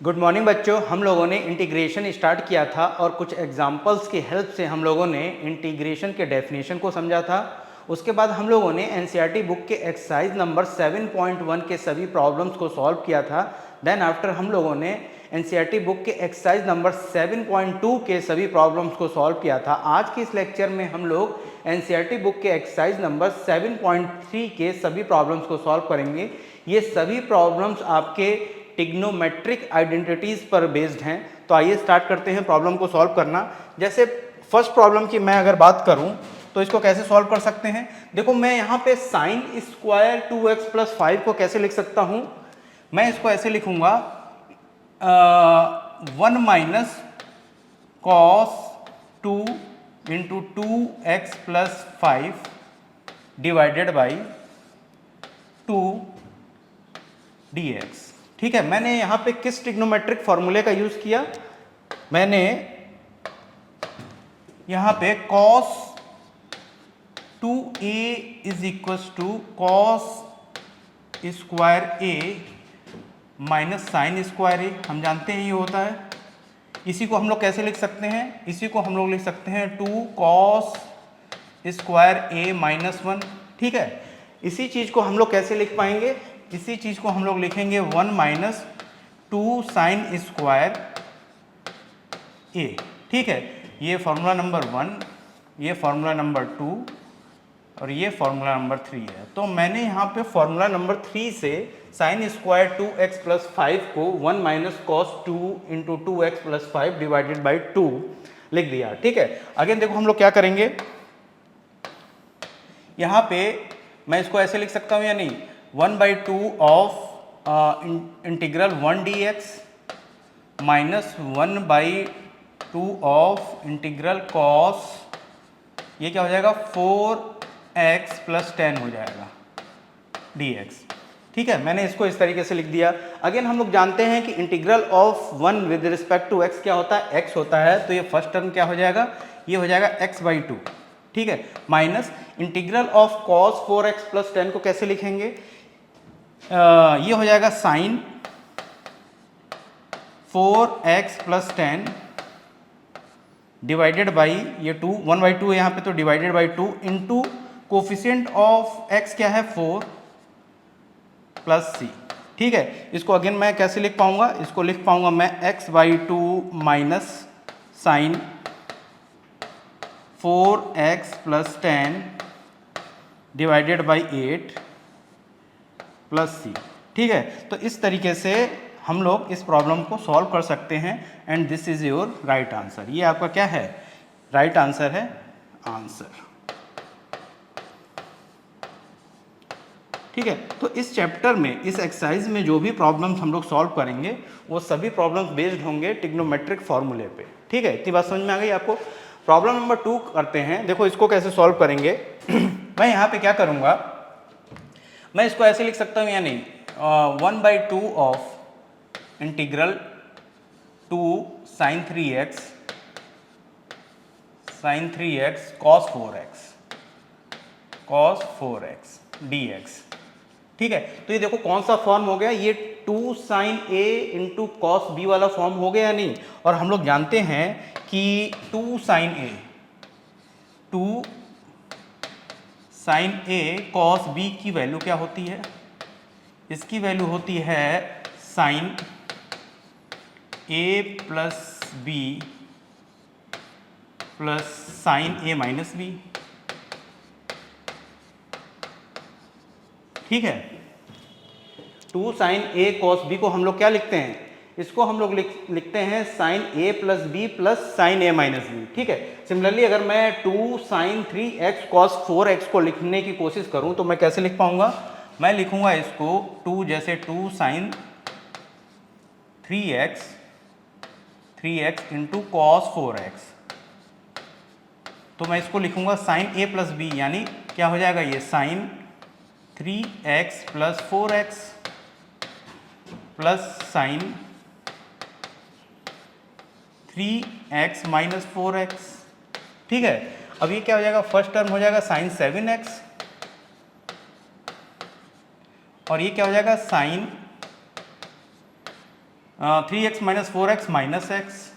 Good morning बच्चों। हम लोगों ने इंटीग्रेशन स्टार्ट किया था और कुछ एग्जांपल्स की हेल्प से हम लोगों ने इंटीग्रेशन के डेफिनेशन को समझा था। उसके बाद हम लोगों ने एनसीईआरटी बुक के एक्सरसाइज नंबर 7.1 के सभी प्रॉब्लम्स को सॉल्व किया था। देन आफ्टर हम लोगों ने एनसीईआरटी बुक के एक्सरसाइज नंबर 7.2 के सभी प्रॉब्लम्स को सॉल्व किया था। आज के इस लेक्चर में हम लोग एनसीईआरटी बुक के एक्सरसाइज नंबर 7.3 के सभी प्रॉब्लम्स को सॉल्व करेंगे। ये सभी प्रॉब्लम्स आपके टिग्नोमेट्रिक आइडेंटिटीज पर बेस्ड हैं। तो आइए स्टार्ट करते हैं प्रॉब्लम को सॉल्व करना। जैसे फर्स्ट प्रॉब्लम की मैं अगर बात करूं तो इसको कैसे सॉल्व कर सकते हैं। देखो मैं यहाँ पे साइन स्क्वायर 2x प्लस 5 को कैसे लिख सकता हूँ। मैं इसको ऐसे लिखूंगा 1 minus cos 2 into 2x plus 5 divided by 2 dx। ठीक है, मैंने यहां पे किस ट्रिग्नोमेट्रिक फॉर्मूले का यूज किया। मैंने यहां पे cos 2a is equal to cos square a minus sine square a। हम जानते हैं ये होता है। इसी को हम लोग कैसे लिख सकते हैं, इसी को हम लोग लिख सकते हैं 2 कॉस स्क्वायर a माइनस 1। ठीक है, इसी चीज को हम लोग कैसे लिख पाएंगे, इसी चीज को हम लोग लिखेंगे 1 माइनस 2 साइन स्क्वायर a। ठीक है, ये फॉर्मूला नंबर 1, ये फॉर्मूला नंबर 2 और ये फॉर्मूला नंबर 3 है। तो मैंने यहाँ पे फॉर्मूला नंबर 3 से साइन स्क्वायर 2x प्लस 5 को 1 minus cos 2 into 2x plus 5 divided by 2 लिख दिया। ठीक है, अगेन देखो हम लोग क्या करेंगे। यहाँ पे मैं इसको ऐसे लिख सकता हूँ या नहीं, 1/2 of integral 1 dx minus 1/2 of integral cos, ये क्या हो जाएगा 4x प्लस 10 हो जाएगा dx। ठीक है, मैंने इसको इस तरीके से लिख दिया। अगेन हम लोग जानते हैं कि integral of 1 with respect to x क्या होता है, x होता है। तो ये फर्स्ट टर्म क्या हो जाएगा, ये हो जाएगा x/2। ठीक है, minus integral of cos 4x plus 10 को कैसे लिखेंगे, ये हो जाएगा sign 4x plus 10 divided by ये 2, 1/2 है यहाँ पे तो divided by 2 into coefficient of x क्या है 4 प्लस c। ठीक है, इसको अगेन मैं कैसे लिख पाऊंगा, इसको लिख पाऊंगा मैं x/2 minus sine 4x plus 10 divided by 8 plus c। ठीक है, तो इस तरीके से हम लोग इस प्रॉब्लम को सॉल्व कर सकते हैं and this is your right answer. ये आपका क्या है, राइट आंसर है, आंसर। ठीक है, तो इस चैप्टर में, इस एक्सरसाइज में जो भी प्रॉब्लम्स हम लोग सॉल्व करेंगे वो सभी प्रॉब्लम्स बेस्ड होंगे टिग्नोमेट्रिक फॉर्मूले पे। ठीक है, इतनी बात समझ में आ गई आपको। प्रॉब्लम नंबर 2 करते हैं। देखो इसको कैसे सॉल्व करेंगे। मैं यहाँ पे क्या करूँगा, मैं इसको ऐसे लिख सकता हूँ या नहीं, 1/2 of integral 2 sine 3x cos 4x dx। ठीक है, तो ये देखो कौन सा फॉर्म हो गया, ये 2 sine a into cos b वाला फॉर्म हो गया या नहीं। और हम लोग जानते हैं कि 2 साइन a कॉस b की वैल्यू क्या होती है, इसकी वैल्यू होती है sine a plus b plus sine a minus b। ठीक है, 2 साइन a cos b को हम लोग क्या लिखते हैं, इसको हम लोग लिखते हैं sine a plus b plus sine a minus b। ठीक है, सिमिलरली अगर मैं 2 साइन 3x cos 4x को लिखने की कोशिश करूं तो मैं कैसे लिख पाऊंगा, मैं लिखूंगा इसको 2 जैसे 2 sine 3x into cos 4x। तो मैं इसको लिखूंगा साइन a प्लस b, यानी क्या हो जाएगा, ये sine 3x plus 4x plus sine 3x minus 4x। ठीक है, अब ये क्या हो जाएगा, फर्स्ट टर्म हो जाएगा साइन 7x और ये क्या हो जाएगा sign 3x minus 4x minus x,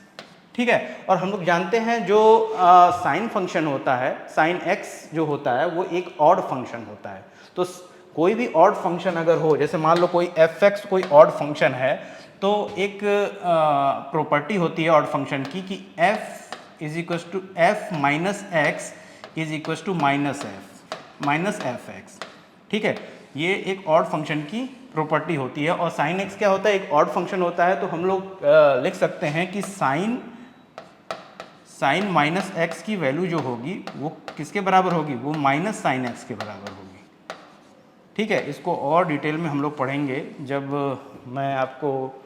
ठीक है। और हम लोग जानते हैं जो साइन फंक्शन होता है, साइन एक्स जो होता है वो एक ऑड फंक्शन होता है। तो कोई भी ऑड फंक्शन अगर हो, जैसे मान लो कोई एफ एक्स कोई ऑड फंक्शन है, तो एक प्रॉपर्टी होती है ऑड फंक्शन की कि f is equal to f minus x is equal to minus f x, ठीक है। ये एक ऑड फंक्शन की प्रॉपर्टी होती है। और साइन एक्स क्या होता है, एक ऑड फंक्शन होता है। तो हम लोग लिख सकते हैं कि साइन माइनस एक्स की वैल्यू जो होगी वो किसके बराबर होगी, वो माइनस साइन एक्स के बराबर होगी, ठीक है। इसको और डिटेल में हम लोग पढ़ेंगे जब मैं आपको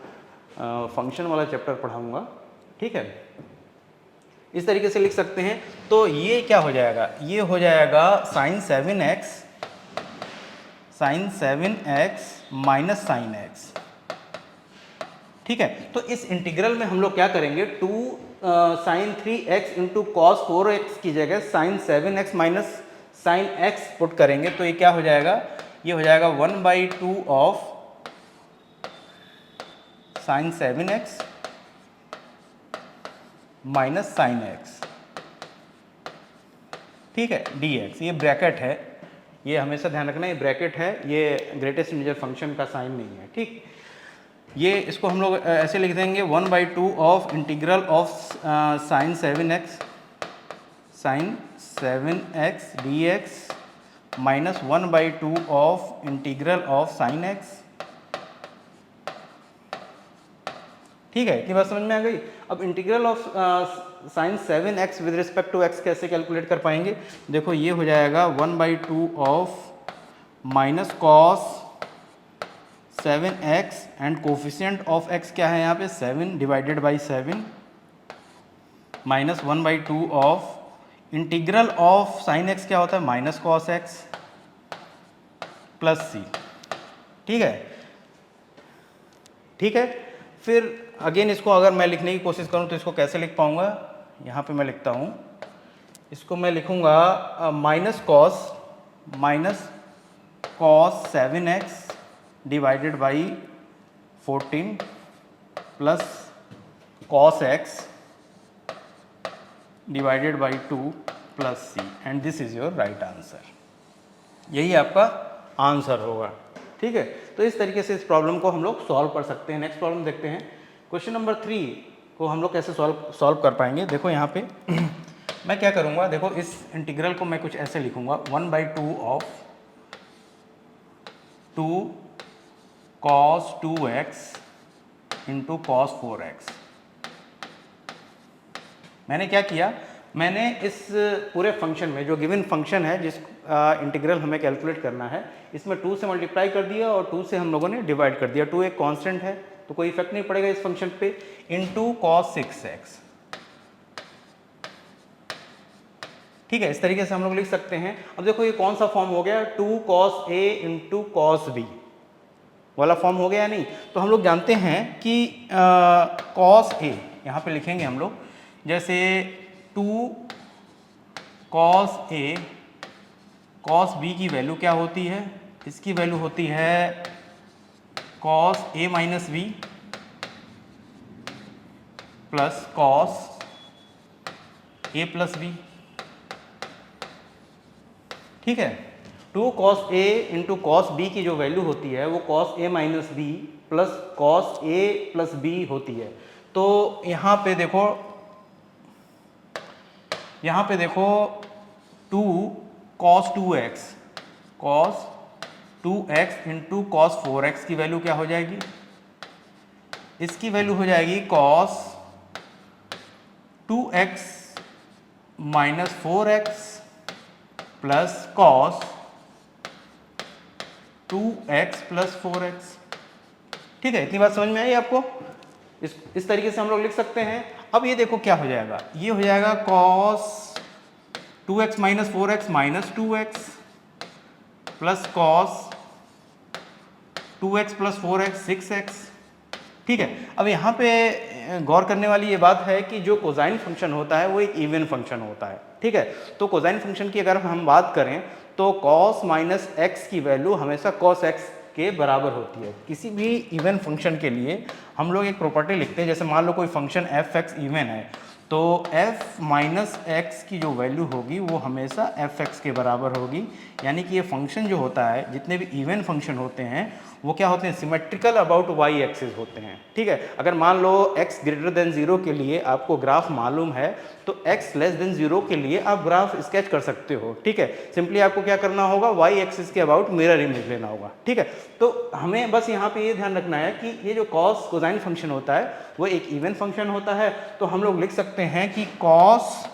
फंक्शन वाला चैप्टर पढ़ाऊंगा, ठीक है। इस तरीके से लिख सकते हैं। तो ये क्या हो जाएगा, ये हो जाएगा sign 7x minus sine x, ठीक है। तो इस इंटीग्रल में हम लोग क्या करेंगे, 2 sine 3x into cos 4x की जगह sine 7x minus sine x put करेंगे। तो ये क्या हो जाएगा, ये हो जाएगा 1/2 of sine 7x minus sine x, ठीक है, dx। ये ब्रैकेट है, ये हमेशा ध्यान रखना, ये ब्रैकेट है, ये ग्रेटेस्ट इंटीजर फंक्शन का साइन नहीं है, ठीक। ये इसको हम लोग ऐसे लिख देंगे 1/2 of integral of sine 7x dx minus 1/2 of integral of sine x, ठीक है। इतनी बात समझ में आ गई। अब integral of sine 7x with respect to x कैसे कैलकुलेट कर पाएंगे, देखो ये हो जाएगा 1/2 of minus cos 7x and coefficient of x क्या है यहाँ पे 7 divided by 7 minus 1/2 of integral of sine x क्या होता है minus cos x plus c, ठीक है, ठीक है। फिर अगेन इसको अगर मैं लिखने की कोशिश करूं तो इसको कैसे लिख पाऊंगा, यहाँ पे मैं लिखता हूँ, इसको मैं लिखूंगा minus cos 7x divided by 14 plus cos x divided by 2 plus c and this is your right answer. यही आपका आंसर होगा, ठीक है। तो इस तरीके से इस प्रॉब्लम को हम लोग सॉल्व कर सकते हैं। नेक्स्ट प्रॉब्लम देखते हैं। क्वेश्चन नंबर 3 को हम लोग कैसे सॉल्व कर पाएंगे। देखो यहाँ पे मैं क्या करूँगा, देखो इस इंटीग्रल को मैं कुछ ऐसे लिखूँगा 1/2 of 2 cos 2x into cos 4x। मैंने क्या किया, मैंने इस पूरे फंक्शन में जो गिवन फंक्शन है जिस इंटीग्रल हमें कैलकुलेट करना है, इसमें 2 से मल्टीप्लाई कर दिया और 2 से हम लोगों ने डिवाइड कर दिया। 2 एक कांस्टेंट है तो कोई इफेक्ट नहीं पड़ेगा इस फंक्शन पे, इंटू कॉस 6x, ठीक है। इस तरीके से हम लोग लिख सकते हैं। अब देखो ये कौन सा फॉर्म हो गया, 2 cos a into cos b वाला फॉर्म हो गया या नहीं। तो हम लोग जानते हैं कि cos a यहाँ पे लिखेंगे हम लोग, जैसे 2 cos a cos b की वैल्यू क्या होती है, इसकी वैल्यू होती है cos a minus b plus cos a plus b, ठीक है। 2 cos a into cos b की जो वैल्यू होती है वो cos a minus b plus cos a plus b होती है। तो यहाँ पे देखो 2 cos 2x into cos 4x की वैल्यू क्या हो जाएगी, इसकी वैल्यू हो जाएगी cos 2x minus 4x plus cos 2x plus 4x, ठीक है। इतनी बात समझ में आई आपको। इस तरीके से हम लोग लिख सकते हैं। अब ये देखो क्या हो जाएगा, ये हो जाएगा cos 2x minus 4x minus 2x plus cos 2x plus 4x 6x, ठीक है। अब यहाँ पे गौर करने वाली ये बात है कि जो कोसाइन फंक्शन होता है वो एक इवन फंक्शन होता है, ठीक है। तो कोसाइन फंक्शन की अगर हम बात करें तो cos माइनस x की वैल्यू हमेशा cos x के बराबर होती है। किसी भी इवन फंक्शन के लिए हम लोग एक प्रॉपर्टी लिखते हैं, जैसे मान लो कोई फंक्शन एफ एक्स इवन है, तो f माइनस एक्स की जो वैल्यू होगी वो हमेशा एफ एक्स के बराबर होगी। यानी कि ये फंक्शन जो होता है, जितने भी इवन फंक्शन होते हैं वो क्या होते हैं, सिमेट्रिकल अबाउट वाई एक्सिस होते हैं। ठीक है, अगर मान लो x ग्रेटर देन 0 के लिए आपको ग्राफ मालूम है तो x लेस देन 0 के लिए आप ग्राफ स्केच कर सकते हो। ठीक है, सिंपली आपको क्या करना होगा, y एक्सिस के अबाउट मिरर इमेज लेना होगा। ठीक है, तो हमें बस यहाँ पे ये ध्यान रखना है कि ये जो कॉस कोसाइन फंक्शन होता है वो एक इवन फंक्शन होता है। तो हम लोग लिख सकते हैं कि कॉस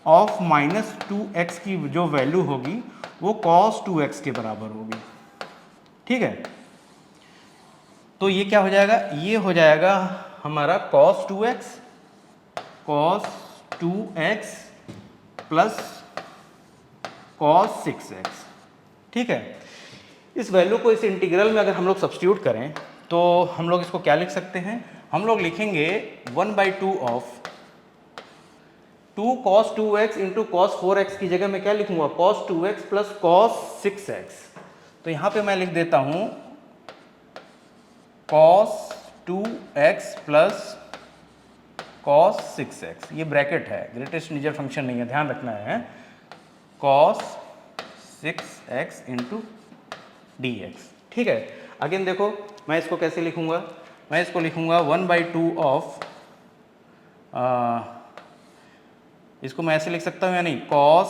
ऑफ माइनस 2x की जो वैल्यू होगी वो कॉस 2x के बराबर होगी। ठीक है, तो ये क्या हो जाएगा, ये हो जाएगा हमारा cos 2x plus cos 6x। ठीक है, इस वैल्यू को इस इंटीग्रल में अगर हम लोग सब्स्टिट्यूट करें तो हम लोग इसको क्या लिख सकते हैं, हम लोग लिखेंगे 1/2 of 2 cos 2x into cos 4x की जगह मैं क्या लिखूंगा, cos 2x plus cos 6x। तो यहाँ पे मैं लिख देता हूँ cos 2x plus cos 6x, ये ब्रैकेट है, ग्रेटेस्ट इंटीजर फंक्शन नहीं है, ध्यान रखना है, cos 6x इंटू dx। ठीक है, अगेन देखो मैं इसको कैसे लिखूंगा, मैं इसको लिखूंगा 1/2 ऑफ, इसको मैं ऐसे लिख सकता हूँ या नहीं, cos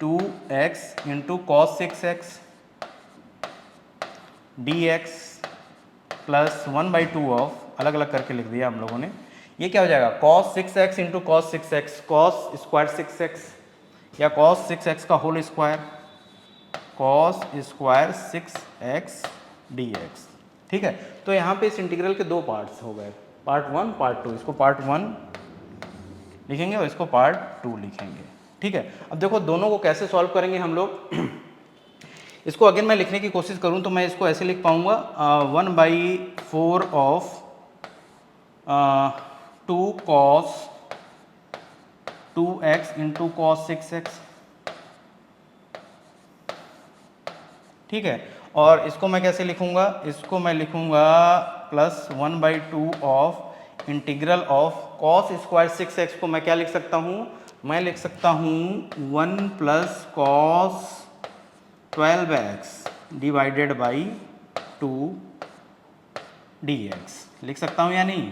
2x into cos 6x dx plus 1/2 of, अलग अलग करके लिख दिया हम लोगों ने, ये क्या हो जाएगा, cos 6x into cos 6x, cos square 6x या cos 6x का whole square, cos square 6x dx। ठीक है, तो यहाँ पे इस इंटीग्रल के दो पार्ट्स हो गए, पार्ट 1 पार्ट 2, इसको पार्ट 1 लिखेंगे और इसको पार्ट 2 लिखेंगे। ठीक है, अब देखो दोनों को कैसे सॉल्व करेंगे हम लोग इसको अगेन मैं लिखने की कोशिश करूं तो मैं इसको ऐसे लिख पाऊंगा 1/4 of 2 cos 2x into cos 6x। ठीक है, और इसको मैं कैसे लिखूंगा, इसको मैं लिखूंगा plus 1/2 of integral of cos square 6x को मैं क्या लिख सकता हूँ, मैं लिख सकता हूँ 1 plus cos 12x divided by 2 dx लिख सकता हूँ या नहीं।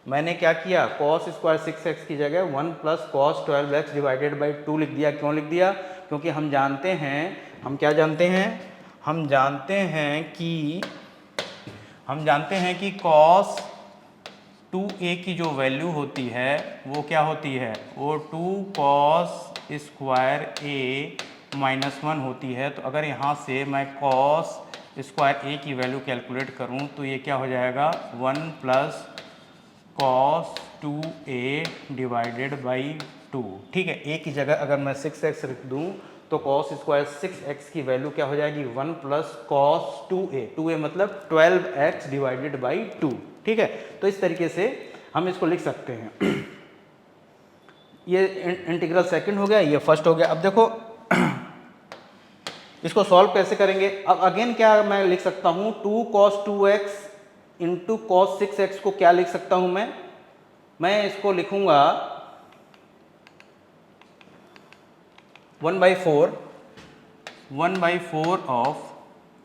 मैंने क्या किया, cos स्क्वायर 6x की जगह 1 plus cos 12x divided by 2 लिख दिया। क्यों लिख दिया, क्योंकि हम जानते हैं, हम क्या जानते हैं, हम जानते हैं कि cos 2a की जो वैल्यू होती है वो क्या होती है, वो 2 cos स्क्वायर a माइनस 1 होती है। तो अगर यहाँ से मैं cos स्क्वायर a की वैल्यू कैलकुलेट करूँ तो ये क्या हो जाएगा, 1 plus cos 2a divided by 2। ठीक है, a की जगह अगर मैं 6x रख दूँ तो cos स्क्वायर 6x की वैल्यू क्या हो जाएगी, 1 प्लस cos 2a मतलब 12x डिवाइडेड बाई 2। ठीक है, तो इस तरीके से हम इसको लिख सकते हैं। ये इंटीग्रल सेकंड हो गया, ये फर्स्ट हो गया। अब देखो इसको सॉल्व कैसे करेंगे, अब अगेन क्या मैं लिख सकता हूँ, 2 cos 2x into cos 6x को क्या लिख सकता हूँ मैं इसको लिखूंगा 1/4 ऑफ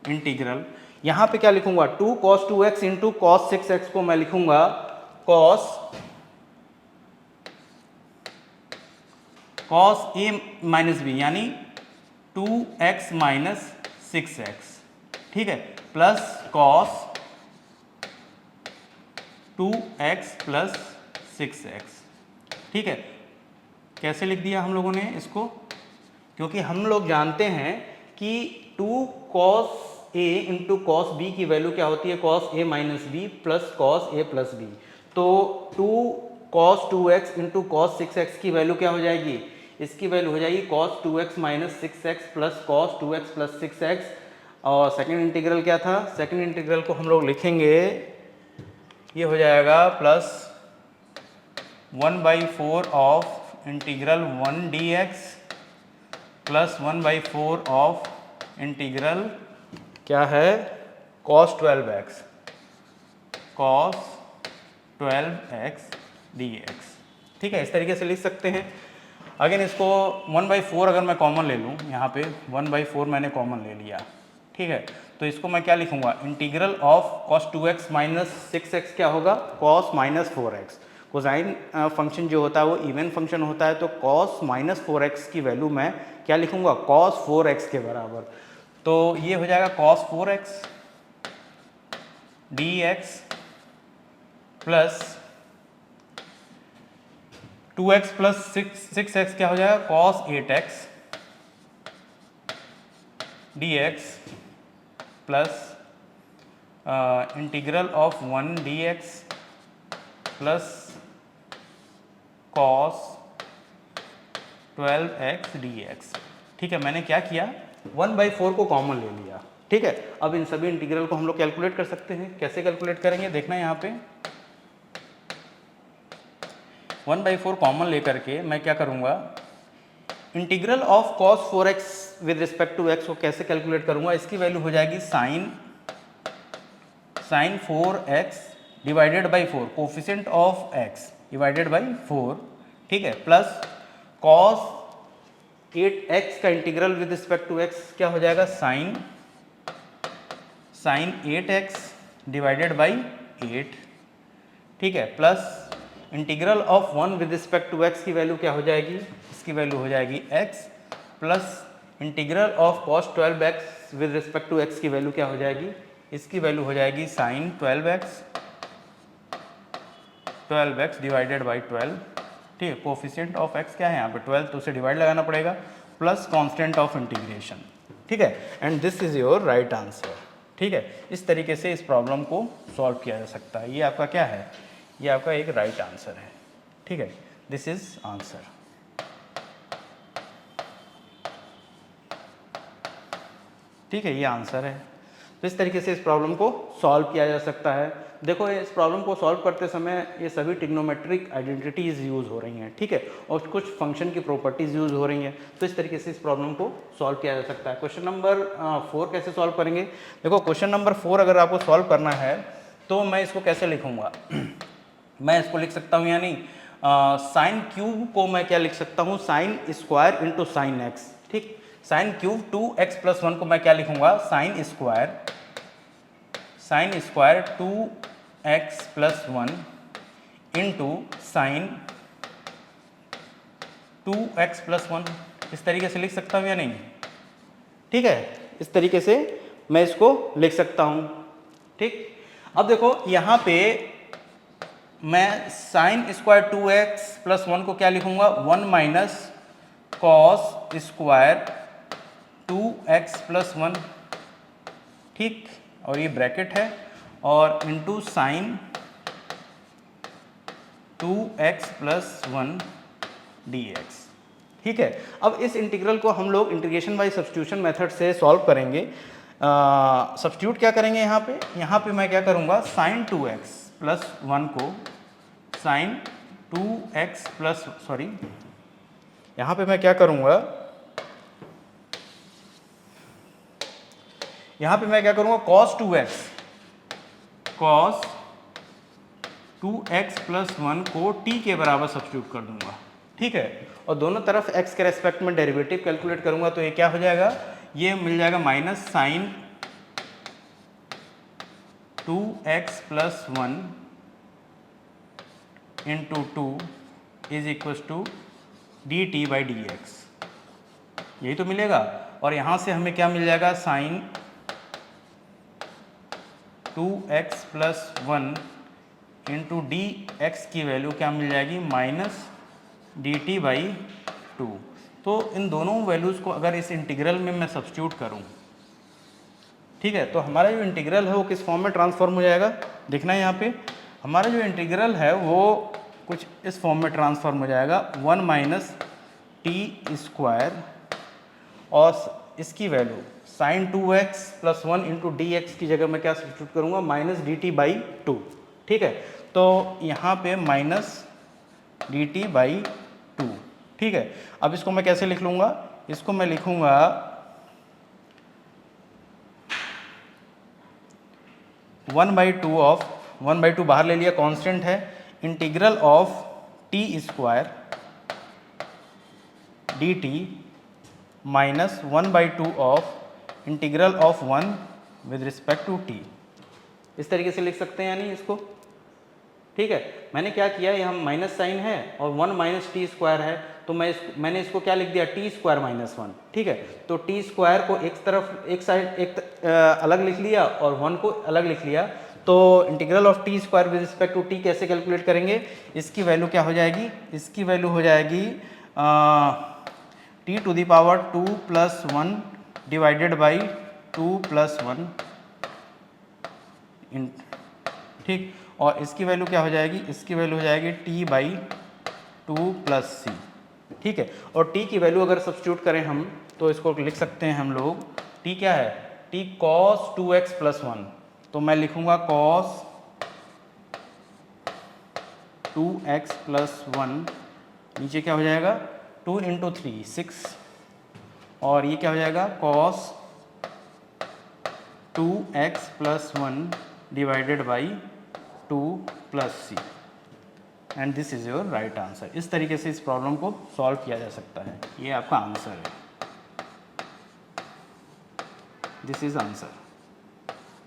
इंटीग्रल, यहाँ पे क्या लिखूंगा, 2 cos 2x into cos 6x को मैं लिखूंगा cos a माइनस बी यानी 2x माइनस 6x। ठीक है, plus cos 2x plus 6x। ठीक है, कैसे लिख दिया हम लोगों ने इसको, क्योंकि हम लोग जानते हैं कि 2 cos a into cos b की वैल्यू क्या होती है, cos a minus B plus cos a plus b. तो 2 cos 2x into cos 6x की वैल्यू क्या हो जाएगी, इसकी वैल्यू हो जाएगी cos 2x minus 6x plus cos 2x plus 6x। और सेकेंड इंटीग्रल क्या था, सेकेंड इंटीग्रल को हम लोग लिखेंगे, ये हो जाएगा plus 1/4 of integral 1 dx plus 1/4 of integral क्या है, cos 12x, cos 12x dx। ठीक है, इस तरीके से लिख सकते हैं। अगेन इसको 1/4 अगर मैं कॉमन ले लूँ, यहाँ पे 1/4 मैंने कॉमन ले लिया, ठीक है, तो इसको मैं क्या लिखूंगा, integral of cos 2x minus 6x क्या होगा, cos minus 4x। Cosine function जो होता है वो इवन फंक्शन होता है, तो cos माइनस 4x की वैल्यू मैं क्या लिखूंगा, cos 4x के बराबर। तो ये हो जाएगा cos 4x dx plus 2x plus 6x क्या हो जाएगा, cos 8x dx plus integral of 1 dx plus cos 12x dx। ठीक है, मैंने क्या किया, 1/4 को कॉमन ले लिया। ठीक है, अब इन सभी इंटीग्रल को हम लोग कैलकुलेट कर सकते हैं। कैसे कैलकुलेट करेंगे, देखना यहाँ पे 1/4 कॉमन लेकर के मैं क्या करूँगा, integral of cos 4x with respect to x को कैसे कैलकुलेट करूँगा, इसकी वैल्यू हो जाएगी sin 4x divided by 4, coefficient of x divided by 4, ठीक है, प्लस cos 8x का integral with respect to x क्या हो जाएगा, sin 8x डिवाइडेड बाई 8, ठीक है, plus integral of 1 with respect to x की वैल्यू क्या हो जाएगी, इसकी वैल्यू हो जाएगी x, plus integral of cos 12x with respect to x की वैल्यू क्या हो जाएगी, इसकी वैल्यू हो जाएगी sin 12x डिवाइडेड बाई 12, ठीक है, कोफिशिएंट ऑफ x क्या है यहाँ पे 12, तो उसे डिवाइड लगाना पड़ेगा, प्लस कांस्टेंट ऑफ इंटीग्रेशन, ठीक है, and this is your right answer. ठीक है, इस तरीके से इस प्रॉब्लम को सॉल्व किया जा सकता है। ये आपका क्या है, ये आपका एक राइट आंसर है। ठीक है, दिस इज आंसर। ठीक है, ये आंसर है। तो इस तरीके से इस प्रॉब्लम को सॉल्व किया जा सकता है। देखो, इस प्रॉब्लम को सॉल्व करते समय ये सभी ट्रिग्नोमेट्रिक आइडेंटिटीज़ यूज़ हो रही हैं, ठीक है, और कुछ फंक्शन की प्रॉपर्टीज़ यूज़ हो रही हैं। तो इस तरीके से इस प्रॉब्लम को सॉल्व किया जा सकता है। क्वेश्चन नंबर 4 कैसे सॉल्व करेंगे, देखो क्वेश्चन नंबर 4 अगर आपको सॉल्व करना है तो मैं इसको कैसे लिखूँगा मैं इसको लिख सकता हूँ, यानी साइन क्यूब को मैं क्या लिख सकता हूँ, sine square into sine x. ठीक, साइन क्यूब 2x प्लस 1 को मैं क्या लिखूंगा, sine square 2x plus 1 into sine 2x plus 1, इस तरीके से लिख सकता हूँ या नहीं। ठीक है, इस तरीके से मैं इसको लिख सकता हूँ। ठीक, अब देखो यहाँ पे मैं साइन स्क्वायर 2x प्लस 1 को क्या लिखूंगा, 1 minus cos square 2x plus 1, ठीक, और ये ब्रैकेट है, और into sine 2x plus 1 dx। ठीक है, अब इस इंटीग्रल को हम लोग इंटीग्रेशन बाय सब्स्टिट्यूशन मेथड से सॉल्व करेंगे। सब्स्टिट्यूट क्या करेंगे यहाँ पे मैं क्या करूँगा, साइन 2x प्लस 1 को साइन 2x प्लस यहाँ पे मैं क्या करूँगा, यहाँ पे मैं क्या करूँगा, cos 2x प्लस 1 को t के बराबर सब्स्टिट्यूट कर दूंगा। ठीक है, और दोनों तरफ x के रेस्पेक्ट में डेरिवेटिव कैलकुलेट करूंगा, तो ये क्या हो जाएगा, ये मिल जाएगा minus sine 2x plus 1 into 2 is equal to dt by d x, यही तो मिलेगा। और यहाँ से हमें क्या मिल जाएगा, sine 2x plus 1 into d x की वैल्यू क्या मिल जाएगी, माइनस डी टी बाई 2। तो इन दोनों वैल्यूज़ को अगर इस इंटीग्रल में मैं सब्स्टिट्यूट करूं, ठीक है, तो हमारा जो इंटीग्रल है वो किस फॉर्म में ट्रांसफॉर्म हो जाएगा, देखना है यहाँ पे हमारा जो इंटीग्रल है वो कुछ इस फॉर्म में ट्रांसफॉर्म हो जाएगा, 1 माइनस टी स्क्वायर, और इसकी value sine 2x plus 1 into d x की जगह मैं क्या सब्स्टिट्यूट करूँगा, माइनस डी टी बाई 2। ठीक है, तो यहाँ पे माइनस डी टी बाई 2। ठीक है, अब इसको मैं कैसे लिख लूँगा, इसको मैं लिखूँगा 1/2 ऑफ 1/2 बाहर ले लिया, कांस्टेंट है, integral of t square d t minus 1/2 of integral of 1 with respect to t. इस तरीके से लिख सकते हैं यानी इसको, ठीक है। मैंने क्या किया, यहाँ माइनस साइन है और 1 माइनस टी स्क्वायर है, तो मैंने इसको क्या लिख दिया, टी स्क्वायर माइनस 1, ठीक है। तो टी स्क्वायर को एक साइड अलग लिख लिया और 1 को अलग लिख लिया। तो integral of t square with respect to t कैसे कैलकुलेट करेंगे, इसकी वैल्यू क्या हो जाएगी, इसकी वैल्यू हो जाएगी t to the power 2 + 1 divided by 2 + 1, ठीक। और इसकी वैल्यू क्या हो जाएगी, इसकी वैल्यू हो जाएगी t/2 + c, ठीक है। और t की वैल्यू अगर सब्स्टिट्यूट करें हम तो इसको लिख सकते हैं हम लोग, t क्या है, t cos 2x + 1, तो मैं लिखूंगा cos 2x + 1, नीचे क्या हो जाएगा 2 × 3 6, और ये क्या हो जाएगा cos 2x + 1 divided by 2 + c, and this is your right answer. इस तरीके से इस प्रॉब्लम को सॉल्व किया जा सकता है, ये आपका आंसर है, दिस इज आंसर,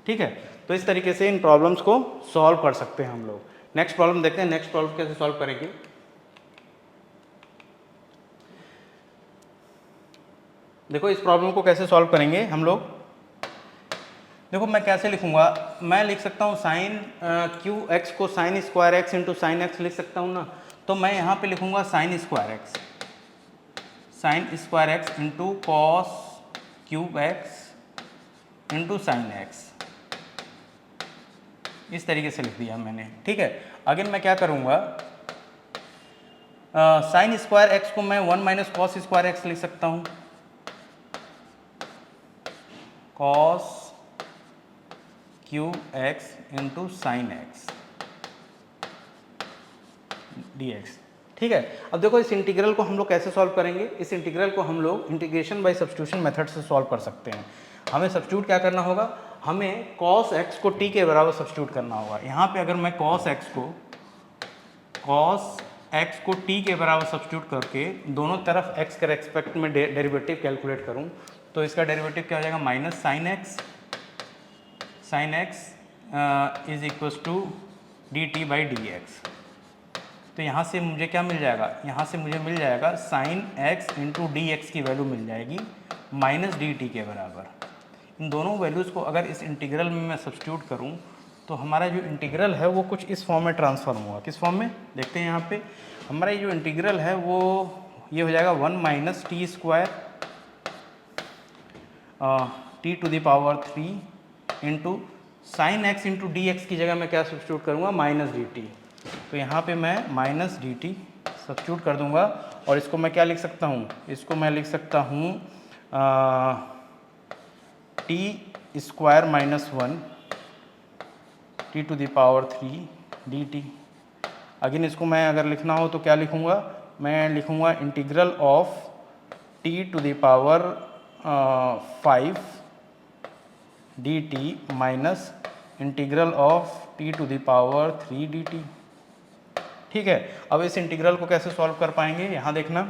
ठीक है। तो इस तरीके से इन प्रॉब्लम्स को सॉल्व कर सकते हैं हम लोग। नेक्स्ट प्रॉब्लम देखते हैं, नेक्स्ट प्रॉब्लम कैसे सॉल्व करेंगे। देखो इस प्रॉब्लम को कैसे सॉल्व करेंगे हम लोग, देखो मैं कैसे लिखूंगा, मैं लिख सकता हूँ साइन क्यू एक्स को sign square x into sine x लिख सकता हूँ ना, तो मैं यहाँ पे लिखूंगा sign square x into cos cube x into sine x, इस तरीके से लिख दिया मैंने, ठीक है। अगेन मैं क्या करूँगा, साइन स्क्वायर एक्स को मैं 1 माइनस कॉस स्क्वायर एक्स लिख सकता हूँ, cos cube x into sine x d x, ठीक है। अब देखो इस इंटीग्रल को हम लोग कैसे सॉल्व करेंगे, इस इंटीग्रल को हम लोग इंटीग्रेशन बाय सब्स्टिट्यूशन मेथड से सॉल्व कर सकते हैं। हमें सब्स्टिट्यूट क्या करना होगा, हमें cos x को t के बराबर सब्स्टिट्यूट करना होगा। यहाँ पे अगर मैं cos x को t के बराबर सब्स्टिट्यूट करके दोनों तरफ x के रेस्पेक्ट में डेरिवेटिव कैलकुलेट करूँ तो इसका डेरिवेटिव क्या हो जाएगा, minus sine x is equals to dt/dx। तो यहाँ से मुझे क्या मिल जाएगा, यहाँ से मुझे मिल जाएगा sine x into d x की वैल्यू मिल जाएगी माइनस dt के बराबर। इन दोनों वैल्यूज़ को अगर इस इंटीग्रल में मैं सब्स्टिट्यूट करूँ तो हमारा जो इंटीग्रल है वो कुछ इस फॉर्म में ट्रांसफॉर्म होगा। किस फॉर्म में, देखते हैं यहाँ पे हमारा ये जो इंटीग्रल है वो ये हो जाएगा 1 minus t square t to the power 3 into sine x into d x की जगह मैं क्या सब्स्टिट्यूट करूँगा, माइनस डी टी। तो यहाँ पे मैं माइनस डी टी सब्स्टिट्यूट कर दूँगा और इसको मैं क्या लिख सकता हूँ, इसको मैं लिख सकता हूँ t square minus 1 t to the power 3 d t. Again इसको मैं अगर लिखना हो तो क्या लिखूँगा, मैं लिखूँगा integral of t to the power 5 d t minus integral of t to the power 3 d t, ठीक है। अब इस इंटीग्रल को कैसे सॉल्व कर पाएंगे, यहाँ देखना,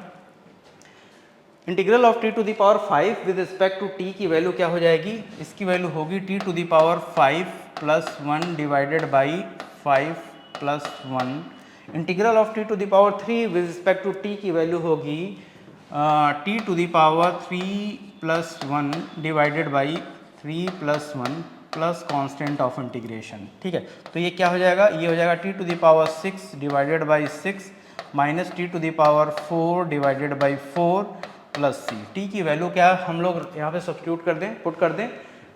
integral of t to the power 5 with respect to T की वैल्यू क्या हो जाएगी, इसकी वैल्यू होगी t to the power 5 + 1 divided by 5 + 1। Integral of t to the power 3 with respect to T की वैल्यू होगी t to the power 3 + 1 divided by 3 + 1 plus constant of integration, ठीक है। तो ये क्या हो जाएगा, ये हो जाएगा t to the power 6 divided by 6 minus t to the power 4 divided by 4 plus c. T की वैल्यू क्या हम लोग यहाँ पे सब्स्टिट्यूट कर दें, पुट कर दें,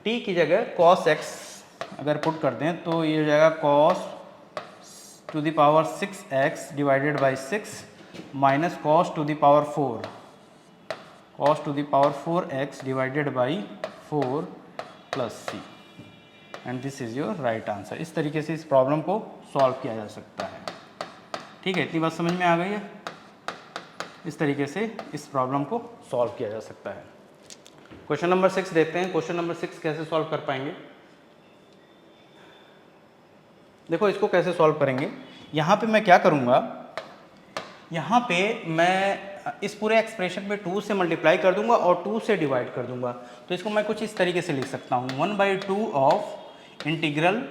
टी की जगह cos x अगर पुट कर दें तो ये हो जाएगा cos to the power 6x divided by 6 minus cos to the power 4x divided by 4 plus c, and this is your right answer. इस तरीके से इस प्रॉब्लम को सॉल्व किया जा सकता है, ठीक है। इतनी बात समझ में आ गई है, इस तरीके से इस प्रॉब्लम को सॉल्व किया जा सकता है। क्वेश्चन नंबर 6 देखते हैं, क्वेश्चन नंबर 6 कैसे सॉल्व कर पाएंगे। देखो इसको कैसे सॉल्व करेंगे। यहाँ पे मैं क्या करूँगा, यहाँ पे मैं इस पूरे एक्सप्रेशन में 2 से मल्टीप्लाई कर दूंगा और 2 से डिवाइड कर दूंगा। तो इसको मैं कुछ इस तरीके से लिख सकता हूँ, 1/2 of integral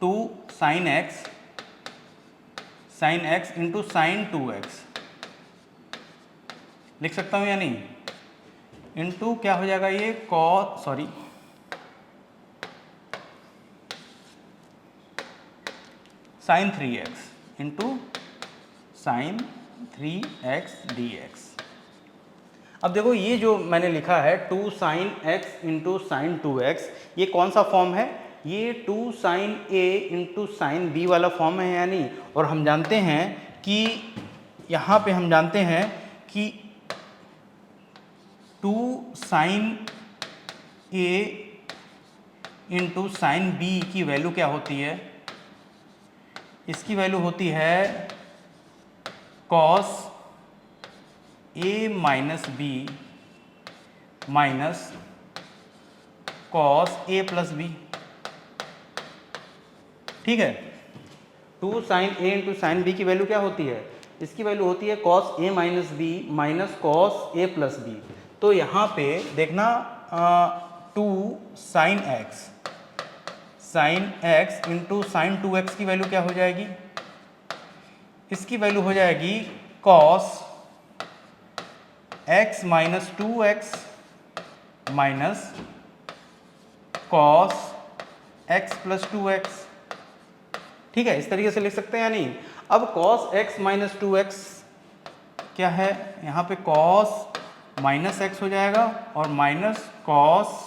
2 sign x into sine 2x लिख सकता हूँ या नहीं, इंटू क्या हो जाएगा ये sine 3x into sine 3x dx। अब देखो ये जो मैंने लिखा है 2 sine x into sign 2x, ये कौन सा फॉर्म है, ये 2 sine a into sine b वाला फॉर्म है या नहीं। और हम जानते हैं कि यहाँ पे हम जानते हैं कि 2 sine a into sine b की वैल्यू क्या होती है, इसकी वैल्यू होती है cos a minus b minus cos a plus b. ठीक है, 2 sine a into sine b की वैल्यू क्या होती है, इसकी वैल्यू होती है cos a minus b minus cos a plus b. तो यहाँ पे देखना 2 sine x into sign 2x की वैल्यू क्या हो जाएगी, इसकी वैल्यू हो जाएगी cos x minus 2x minus cos x plus 2x। ठीक है, इस तरीके से लिख सकते हैं या नहीं। अब कॉस x माइनस 2x क्या है, यहाँ पे कॉस माइनस x हो जाएगा और माइनस कॉस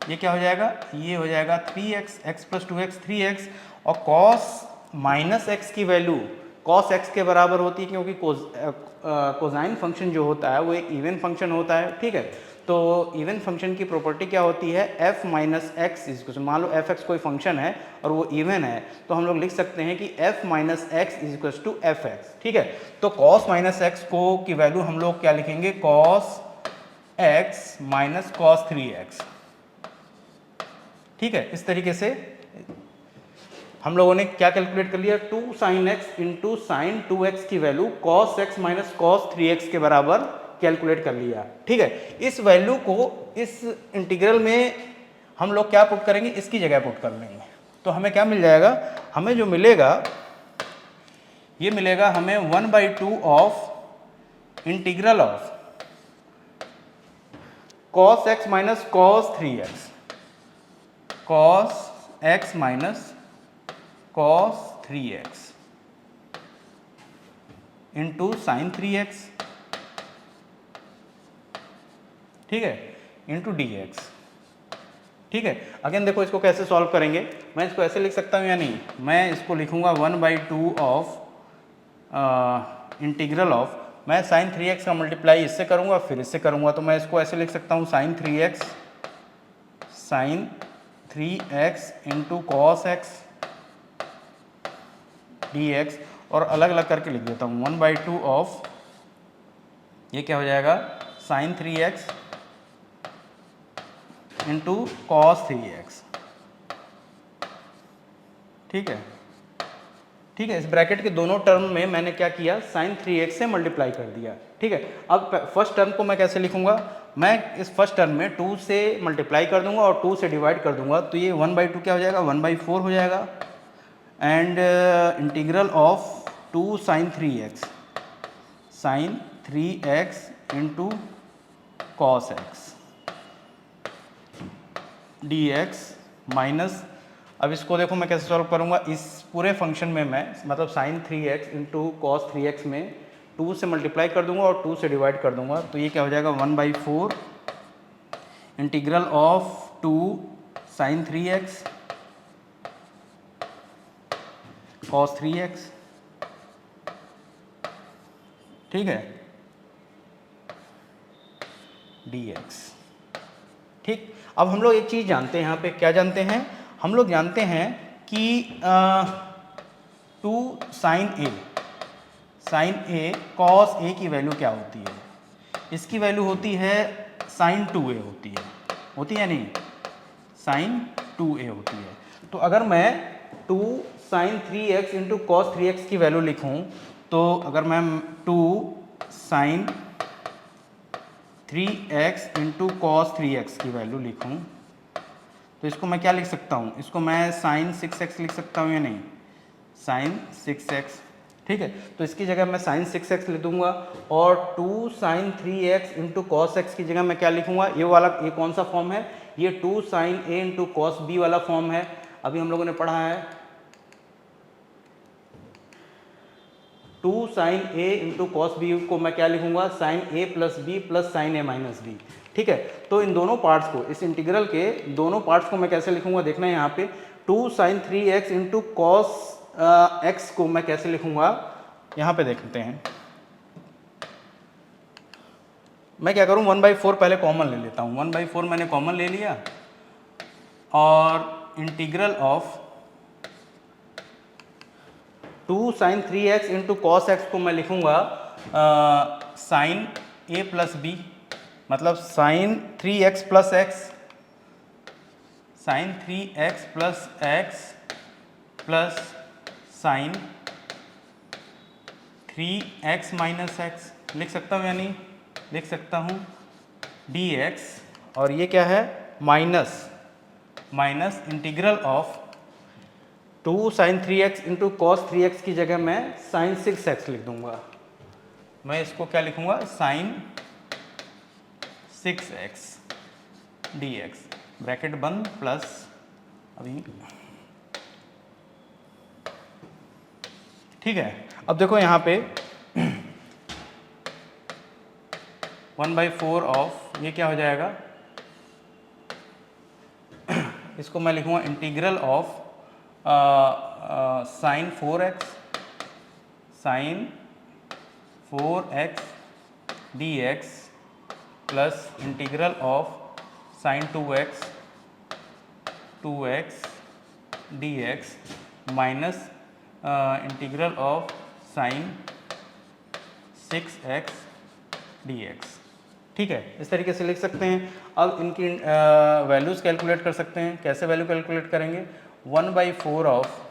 ये क्या हो जाएगा, ये हो जाएगा 3x, x plus 2x 3x। और कॉस माइनस x की वैल्यू कॉस x के बराबर होती है, क्योंकि कोसाइन फंक्शन जो होता है वो एक इवन फंक्शन होता है। ठीक है, तो इवन फंक्शन की प्रॉपर्टी क्या होती है, f माइनस एक्स इज, मान लो f(x) कोई फंक्शन है और वो इवन है, तो हम लोग लिख सकते हैं कि f minus x is equal to f(x). ठीक है, तो cos माइनस एक्स को की वैल्यू हम लोग क्या लिखेंगे, cos x minus cos 3x। ठीक है, इस तरीके से हम लोगों ने क्या कैलकुलेट कर लिया, 2 sine x into sign 2x की value cos x minus cos 3x के बराबर कैलकुलेट कर लिया। ठीक है, इस वैल्यू को इस इंटीग्रल में हम लोग क्या पुट करेंगे, इसकी जगह पुट कर लेंगे। तो हमें क्या मिल जाएगा, हमें जो मिलेगा ये मिलेगा हमें 1/2 of integral of cos x minus cos 3x, cos x minus cos 3x into sine 3x। ठीक है, इंटू dx। ठीक है, अगेन देखो इसको कैसे सॉल्व करेंगे, मैं इसको ऐसे लिख सकता हूँ या नहीं, मैं इसको लिखूंगा 1/2 ऑफ इंटीग्रल ऑफ, मैं साइन 3x का मल्टीप्लाई इससे करूंगा फिर इससे करूंगा, तो मैं इसको ऐसे लिख सकता हूँ sine 3x into cos x dx, और अलग अलग करके लिख देता हूँ 1/2 ऑफ, ये क्या हो जाएगा, sign 3x into cos 3x। ठीक है, ठीक है, इस ब्रैकेट के दोनों टर्म में मैंने क्या किया, साइन 3x से मल्टीप्लाई कर दिया। ठीक है, अब फर्स्ट टर्म को मैं कैसे लिखूंगा, मैं इस फर्स्ट टर्म में 2 से मल्टीप्लाई कर दूंगा और 2 से डिवाइड कर दूंगा, तो ये 1/2 क्या हो जाएगा, 1/4 हो जाएगा। And integral of 2 sine 3x into cos x dx minus, अब इसको देखो मैं कैसे सॉल्व करूंगा, इस पूरे फंक्शन में मैं मतलब sine 3x into cos 3x में 2 से मल्टीप्लाई कर दूंगा और 2 से डिवाइड कर दूंगा, तो ये क्या हो जाएगा 1/4 integral of 2 sine 3x cos 3x। ठीक है, dx। ठीक, अब हम लोग एक चीज़ जानते हैं, यहाँ पे क्या जानते हैं, हम लोग जानते हैं कि 2 साइन a cos a की वैल्यू क्या होती है, इसकी वैल्यू होती है साइन 2a होती है या नहीं, साइन 2a होती है। तो अगर मैं 2 sine 3x into cos 3x की वैल्यू लिखूं, तो अगर मैं 2 sine 3x into cos 3x की वैल्यू लिखूं, तो इसको मैं क्या लिख सकता हूँ, इसको मैं साइन 6x लिख सकता हूँ या नहीं, साइन 6x, ठीक है। तो इसकी जगह मैं साइन 6x लिख दूंगा, और 2 sine 3x into cos x की जगह मैं क्या लिखूंगा, ये वाला, ये कौन सा फॉर्म है, ये 2 sine a into cos b वाला फॉर्म है। अभी हम लोगों ने पढ़ा है 2 sine a into cos b को मैं क्या लिखूंगा, sine a plus b plus sine a minus b, ठीक है। तो इन दोनों पार्ट्स को, इस इंटीग्रल के दोनों पार्ट्स को मैं कैसे लिखूंगा, देखना है यहाँ पे 2 sine 3x into cos x को मैं कैसे लिखूंगा, यहाँ पे देखते हैं। मैं क्या करूँ, 1/4 पहले कॉमन ले लेता हूँ, 1/4 मैंने कॉमन ले लिया, और integral of 2 sine 3x into cos x को मैं लिखूंगा साइन a प्लस बी, मतलब sine 3x plus x, sine 3x plus x plus sine 3x minus x, लिख सकता हूँ या नहीं, लिख सकता हूँ, dx, और ये क्या है, minus integral of 2 sine 3x into cos 3x की जगह मैं साइन 6x लिख दूंगा। मैं इसको क्या लिखूंगा, साइन 6x dx, ब्रैकेट बंद, प्लस अभी, ठीक है। अब देखो यहाँ पे 1/4 ऑफ, ये क्या हो जाएगा, इसको मैं लिखूंगा integral of sine 4x, sine 4x dx plus integral of sine 2x dx minus integral of sine 6x dx, ठीक है। इस तरीके से लिख सकते हैं। अब इनकी वैल्यूज़ कैलकुलेट कर सकते हैं। कैसे वैल्यू कैलकुलेट करेंगे, 1/4 of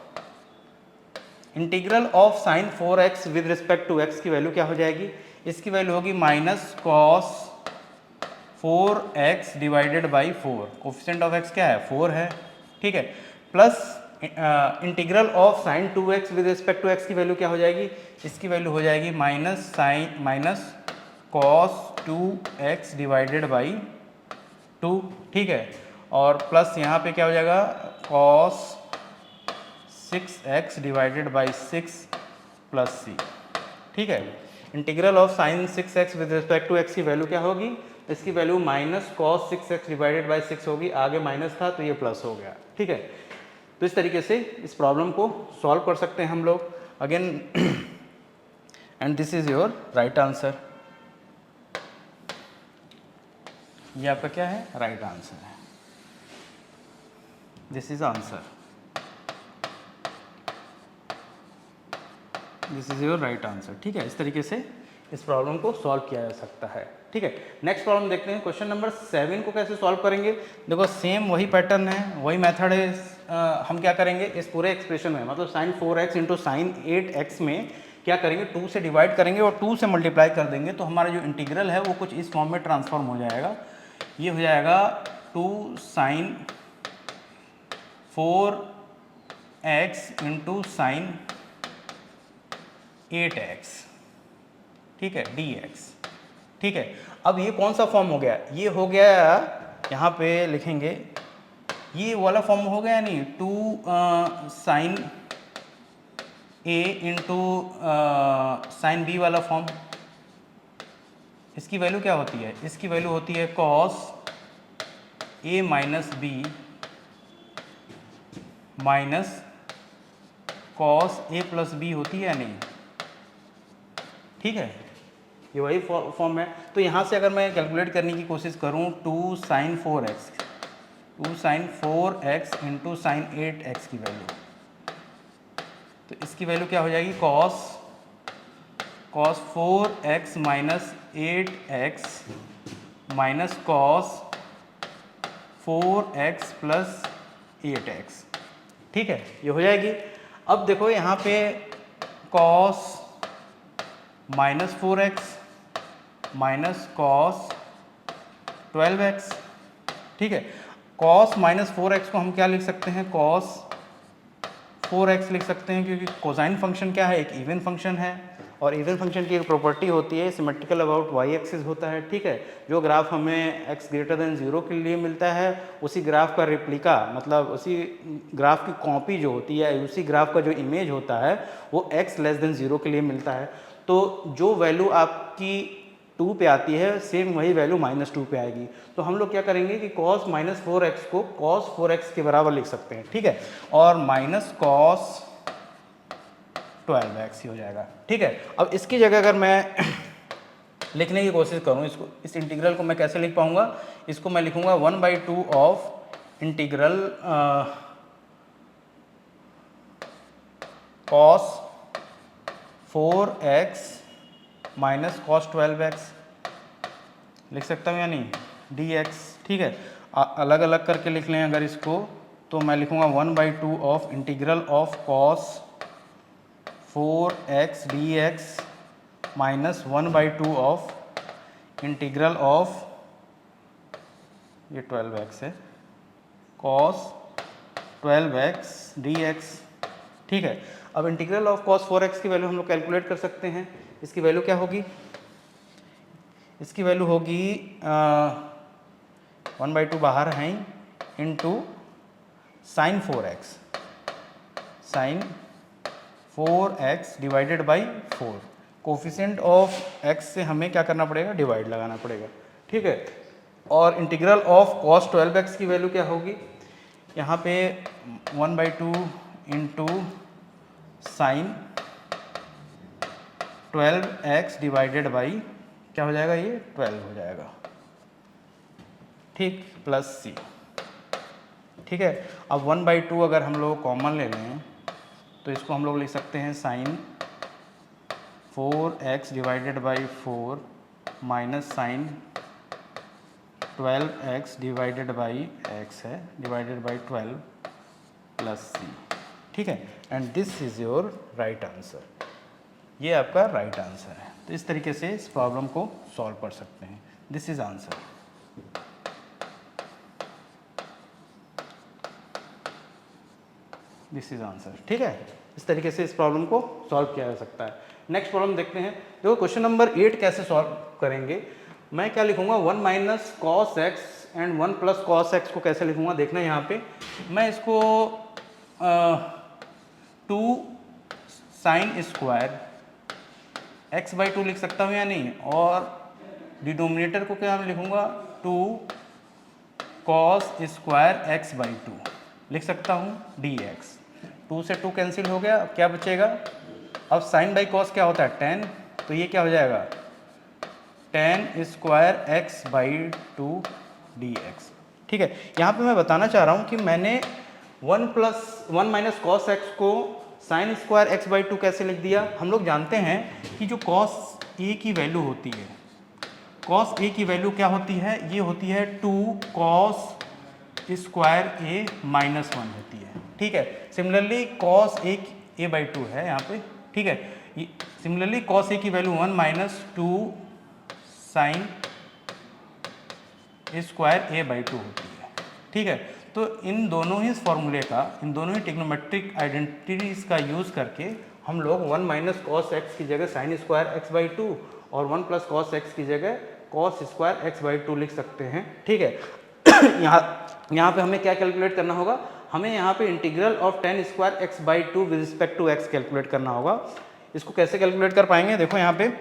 integral of sine 4x with respect to x की वैल्यू क्या हो जाएगी, इसकी वैल्यू होगी minus cos 4x divided by 4, coefficient of x क्या है, 4 है, ठीक है, plus integral of sine 2x with respect to x की वैल्यू क्या हो जाएगी, इसकी वैल्यू हो जाएगी minus cos 2x divided by 2, ठीक है, और प्लस यहाँ पे क्या हो जाएगा, cos 6x divided by 6 plus c, ठीक है। Integral of sine 6x with respect to x की वैल्यू क्या होगी, इसकी value minus cos 6x divided by 6 होगी, आगे माइनस था तो ये प्लस हो गया, ठीक है। तो इस तरीके से इस प्रॉब्लम को सॉल्व कर सकते हैं हम लोग again, and this is your right answer. ये आपका क्या है, राइट आंसर है, this is answer, this is your right answer, ठीक है। इस तरीके से इस प्रॉब्लम को सॉल्व किया जा सकता है, ठीक है। नेक्स्ट प्रॉब्लम देखते हैं, क्वेश्चन नंबर 7 को कैसे सॉल्व करेंगे। देखो सेम वही पैटर्न है, वही मेथड है। हम क्या करेंगे, इस पूरे एक्सप्रेशन में, मतलब sign 4x into sine 8x में क्या करेंगे, 2 से डिवाइड करेंगे और 2 से मल्टीप्लाई कर देंगे, तो हमारा जो इंटीग्रल है वो कुछ इस फॉर्म में ट्रांसफॉर्म हो जाएगा। ये हो जाएगा 2 sign 4x into sine 8x, ठीक है, dx, ठीक है। अब ये कौन सा फॉर्म हो गया, ये हो गया, यहाँ पे लिखेंगे ये वाला फॉर्म हो गया, नहीं 2 sine a into sine b वाला फॉर्म। इसकी वैल्यू क्या होती है, इसकी वैल्यू होती है cos a minus b minus cos a plus b होती है या नहीं, ठीक है, ये वही फॉर्म है। तो यहाँ से अगर मैं कैलकुलेट करने की कोशिश करूँ, 2 sign 4x into sine 8x की वैल्यू, तो इसकी वैल्यू क्या हो जाएगी, cos 4x minus 8x minus cos 4x plus 8x, ठीक है, ये हो जाएगी। अब देखो यहाँ पे cos -4x minus cos 12x, ठीक है। cos -4x को हम क्या लिख सकते हैं, cos 4x लिख सकते हैं, क्योंकि कोसाइन फंक्शन क्या है, एक इवन फंक्शन है, और इवन फंक्शन की एक प्रॉपर्टी होती है सिमेट्रिकल अबाउट वाई एक्सिस होता है, ठीक है। जो ग्राफ हमें x ग्रेटर देन 0 के लिए मिलता है, उसी ग्राफ का रिप्लिका, मतलब उसी ग्राफ की कॉपी जो होती है, उसी ग्राफ का जो इमेज होता है वो x लेस देन 0 के लिए मिलता है। तो जो वैल्यू आपकी 2 पे आती है, सेम वही वैल्यू -2 पे आएगी। तो हम लोग क्या करेंगे कि cos -4x को cos 4x के बराबर लिख सकते हैं, ठीक है, और माइनस cos 12x ही हो जाएगा, ठीक है। अब इसकी जगह अगर मैं लिखने की कोशिश करूं, इसको, इस इंटीग्रल को मैं कैसे लिख पाऊंगा, इसको मैं लिखूंगा 1/2 of integral cos 4x minus cos 12x लिख सकता हूँ या नहीं, dx, ठीक है। अलग अलग करके लिख लें अगर इसको, तो मैं लिखूंगा 1/2 of integral of cos 4x dx minus 1/2 of integral of, ये 12x है, cos 12x dx, ठीक है। अब इंटीग्रल ऑफ cos 4x की वैल्यू हम लोग कैलकुलेट कर सकते हैं। इसकी वैल्यू क्या होगी, इसकी वैल्यू होगी 1/2 बाहर है into sine 4x divided by 4। Coefficient of x से हमें क्या करना पड़ेगा, डिवाइड लगाना पड़ेगा, ठीक है। और इंटीग्रल ऑफ cos 12x की वैल्यू क्या होगी, यहाँ पे 1/2 into sine 12x divided by क्या हो जाएगा, ये 12 हो जाएगा, ठीक, प्लस c, ठीक है। अब 1/2 अगर हम लोग कॉमन ले लें तो इसको हम लोग लिख सकते हैं sine 4x divided by 4 minus sine 12x divided by x है, डिवाइडेड बाई 12 प्लस c, ठीक है। And this is your right answer, ये आपका राइट आंसर है। तो इस तरीके से इस प्रॉब्लम को सॉल्व कर सकते हैं। This is answer, this is answer, ठीक है। इस तरीके से इस प्रॉब्लम को सॉल्व किया जा सकता है। नेक्स्ट प्रॉब्लम देखते हैं। देखो क्वेश्चन नंबर 8 कैसे सॉल्व करेंगे, मैं क्या लिखूंगा, 1 minus cos x and 1 plus cos x को कैसे लिखूंगा, देखना यहाँ पे मैं इसको 2 साइन स्क्वायर x/2 लिख सकता हूँ या नहीं, और डिनोमिनेटर को क्या मैं लिखूंगा 2 कॉस स्क्वायर x/2 लिख सकता हूँ dx। 2 से 2 कैंसिल हो गया, अब क्या बचेगा, अब साइन बाई कॉस क्या होता है, tan, तो ये क्या हो जाएगा tan स्क्वायर x/2 dx, ठीक है। यहाँ पे मैं बताना चाह रहा हूँ कि मैंने 1 माइनस कॉस एक्स को साइन स्क्वायर x/2 कैसे लिख दिया। हम लोग जानते हैं कि जो cos a की वैल्यू होती है, cos a की वैल्यू क्या होती है, ये होती है 2 cos स्क्वायर a माइनस 1 होती है, ठीक है। सिमिलरली cos a/2 है यहाँ पे, ठीक है। सिमिलरली cos a की value 1 minus 2 sine square a/2 होती है, ठीक है। तो इन दोनों ही फॉर्मूले का, इन दोनों ही टेक्नोमेट्रिक आइडेंटिटीज का यूज़ करके हम लोग 1 माइनस कॉस एक्स की जगह साइन स्क्वायर x/2 और 1 प्लस कॉस एक्स की जगह कॉस स्क्वायर x/2 लिख सकते हैं, ठीक है। यहाँ पे हमें क्या कैलकुलेट करना होगा, हमें यहाँ पे integral of tan square x/2 with respect to x calculate करना होगा। इसको कैसे कैलकुलेट कर पाएंगे, देखो यहाँ पे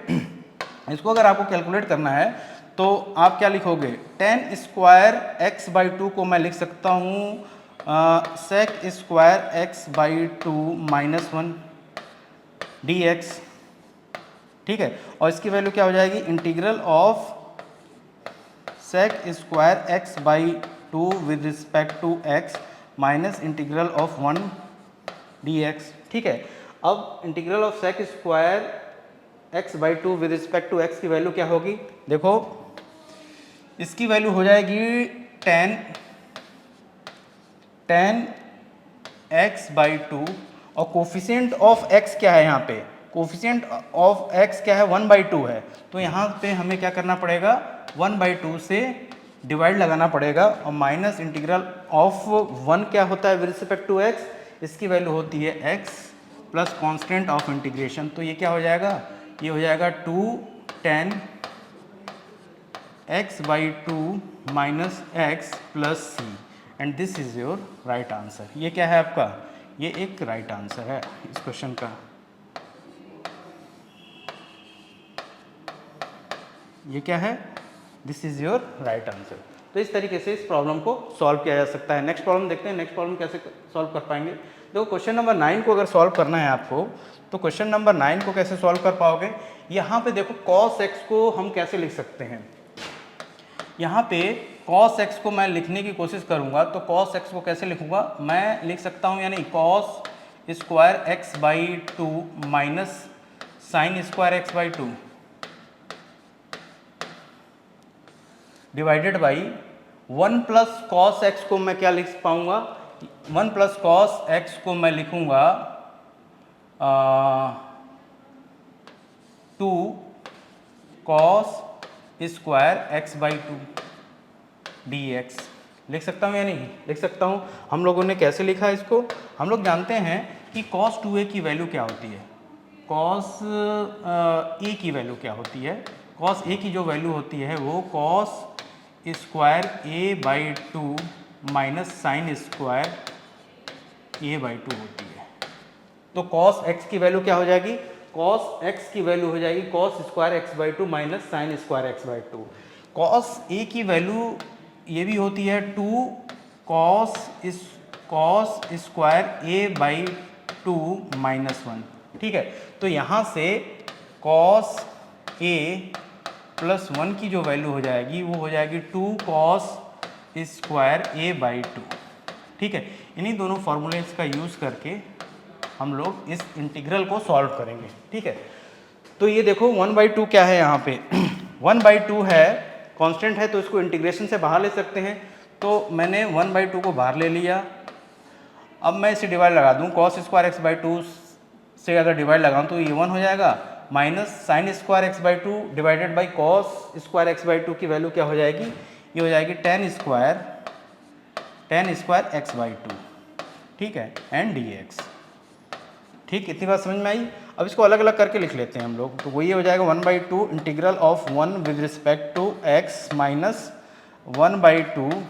इसको अगर आपको कैलकुलेट करना है तो आप क्या लिखोगे, tan स्क्वायर x/2 को मैं लिख सकता हूँ sec square x/2 minus 1 dx, ठीक है। और इसकी वैल्यू क्या हो जाएगी, integral of sec square x/2 with respect to x minus integral of 1 dx, ठीक है। अब integral of sec square x/2 with respect to x की वैल्यू क्या होगी, देखो इसकी वैल्यू हो जाएगी tan एक्स बाई टू, और कोफिशिएंट ऑफ एक्स क्या है यहाँ पे, कोफिशिएंट ऑफ एक्स क्या है 1/2 है, तो यहाँ पे हमें क्या करना पड़ेगा 1/2 से डिवाइड लगाना पड़ेगा, और माइनस इंटीग्रल ऑफ 1 क्या होता है विद रिस्पेक्ट टू एक्स, इसकी वैल्यू होती है x plus constant of integration, तो ये क्या हो जाएगा, ये हो जाएगा 2 tan x/2 minus x plus c, and this is your right answer. ये क्या है आपका, ये एक राइट आंसर है इस क्वेश्चन का। ये क्या है, this is your right answer. तो इस तरीके से इस प्रॉब्लम को सॉल्व किया जा सकता है। नेक्स्ट प्रॉब्लम देखते हैं, नेक्स्ट प्रॉब्लम कैसे सॉल्व कर पाएंगे। देखो क्वेश्चन नंबर 9 को अगर सॉल्व करना है आपको, तो क्वेश्चन नंबर 9 को कैसे सॉल्व कर पाओगे, यहाँ पे देखो cos x को हम कैसे लिख सकते हैं। यहाँ पे cos x को मैं लिखने की कोशिश करूँगा, तो cos x को कैसे लिखूँगा, मैं लिख सकता हूँ यानी cos square x/2 minus sine square x/2 divided by 1 plus cos x को मैं क्या लिख पाऊंगा, 1 प्लस कॉस एक्स को मैं लिखूंगा 2 कॉस स्क्वायर x/2 dx लिख सकता हूँ या नहीं लिख सकता हूँ। हम लोगों ने कैसे लिखा है इसको, हम लोग जानते हैं कि cos 2a की वैल्यू क्या होती है, cos a की वैल्यू क्या होती है, cos a की जो वैल्यू होती है वो cos square a/2 minus sine square a/2 होती है। तो cos x की वैल्यू क्या हो जाएगी, cos x की वैल्यू हो जाएगी cos square x/2 minus sine square x/2। cos a की वैल्यू ये भी होती है 2 cos स्क्वायर a/2 माइनस 1, ठीक है। तो यहाँ से cos a प्लस 1 की जो वैल्यू हो जाएगी वो हो जाएगी 2 cos स्क्वायर a/2, ठीक है। इन्हीं दोनों फॉर्मूलेस का यूज़ करके हम लोग इस इंटीग्रल को सॉल्व करेंगे, ठीक है। तो ये देखो 1/2 क्या है यहाँ पे 1/2 है, कांस्टेंट है, तो इसको इंटीग्रेशन से बाहर ले सकते हैं। तो मैंने 1/2 को बाहर ले लिया, अब मैं इसे डिवाइड लगा दूँ, cos स्क्वायर x/2 से अगर डिवाइड लगाऊँ तो ये 1 हो जाएगा, minus sine square x/2 divided by cos square x/2 की वैल्यू क्या हो जाएगी, ये हो जाएगी tan स्क्वायर x/2, ठीक है, एंड dx, ठीक। इतनी बात समझ में आई। अब इसको अलग अलग करके लिख लेते हैं हम लोग, तो वही हो जाएगा 1/2 integral of 1 with respect to x minus 1/2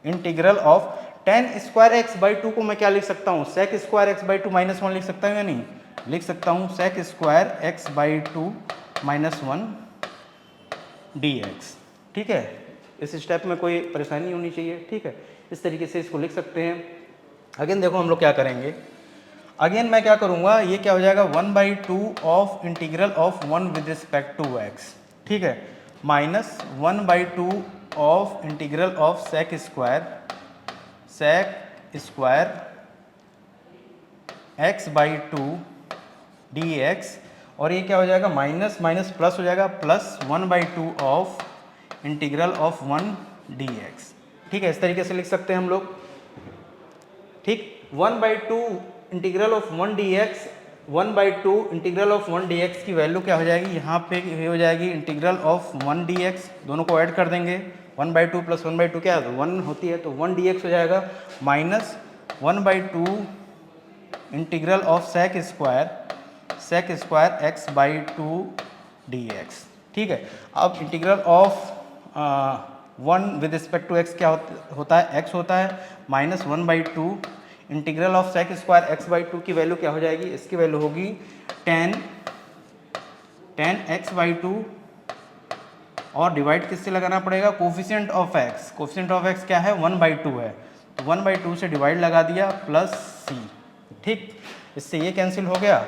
integral of tan square x/2 को मैं क्या लिख सकता हूँ, sec स्क्वायर x/2 माइनस 1 लिख सकता हूँ या नहीं, लिख सकता हूँ sec square x/2 minus 1 dx, ठीक है। इस स्टेप में कोई परेशानी नहीं होनी चाहिए, ठीक है। इस तरीके से इसको लिख सकते हैं। अगेन देखो हम लोग क्या करेंगे, अगेन मैं क्या करूँगा, ये क्या हो जाएगा 1/2 of integral of 1 with respect to x, ठीक है, minus 1/2 of integral of sec square x/2 dx, और ये क्या हो जाएगा माइनस माइनस प्लस हो जाएगा, plus 1/2 of integral of 1 dx, ठीक है। इस तरीके से लिख सकते हैं हम लोग, ठीक। 1/2 integral of 1 dx, 1/2 integral of 1 dx की वैल्यू क्या हो जाएगी, यहाँ पे ये हो जाएगी इंटीग्रल ऑफ 1 dx, दोनों को ऐड कर देंगे, 1/2 प्लस 1/2 क्या है, 1 होती है, तो 1 dx हो जाएगा, minus 1/2 integral of sec square x/2 dx, ठीक है। अब integral of 1 with respect to x क्या होता है, x होता है, minus 1/2 integral of sec square x/2 की वैल्यू क्या हो जाएगी, इसकी वैल्यू होगी tan x/2, और डिवाइड किससे लगाना पड़ेगा, coefficient of x, coefficient of x क्या है 1/2 है, तो 1/2 से डिवाइड लगा दिया प्लस c, ठीक। इससे ये कैंसिल हो गया,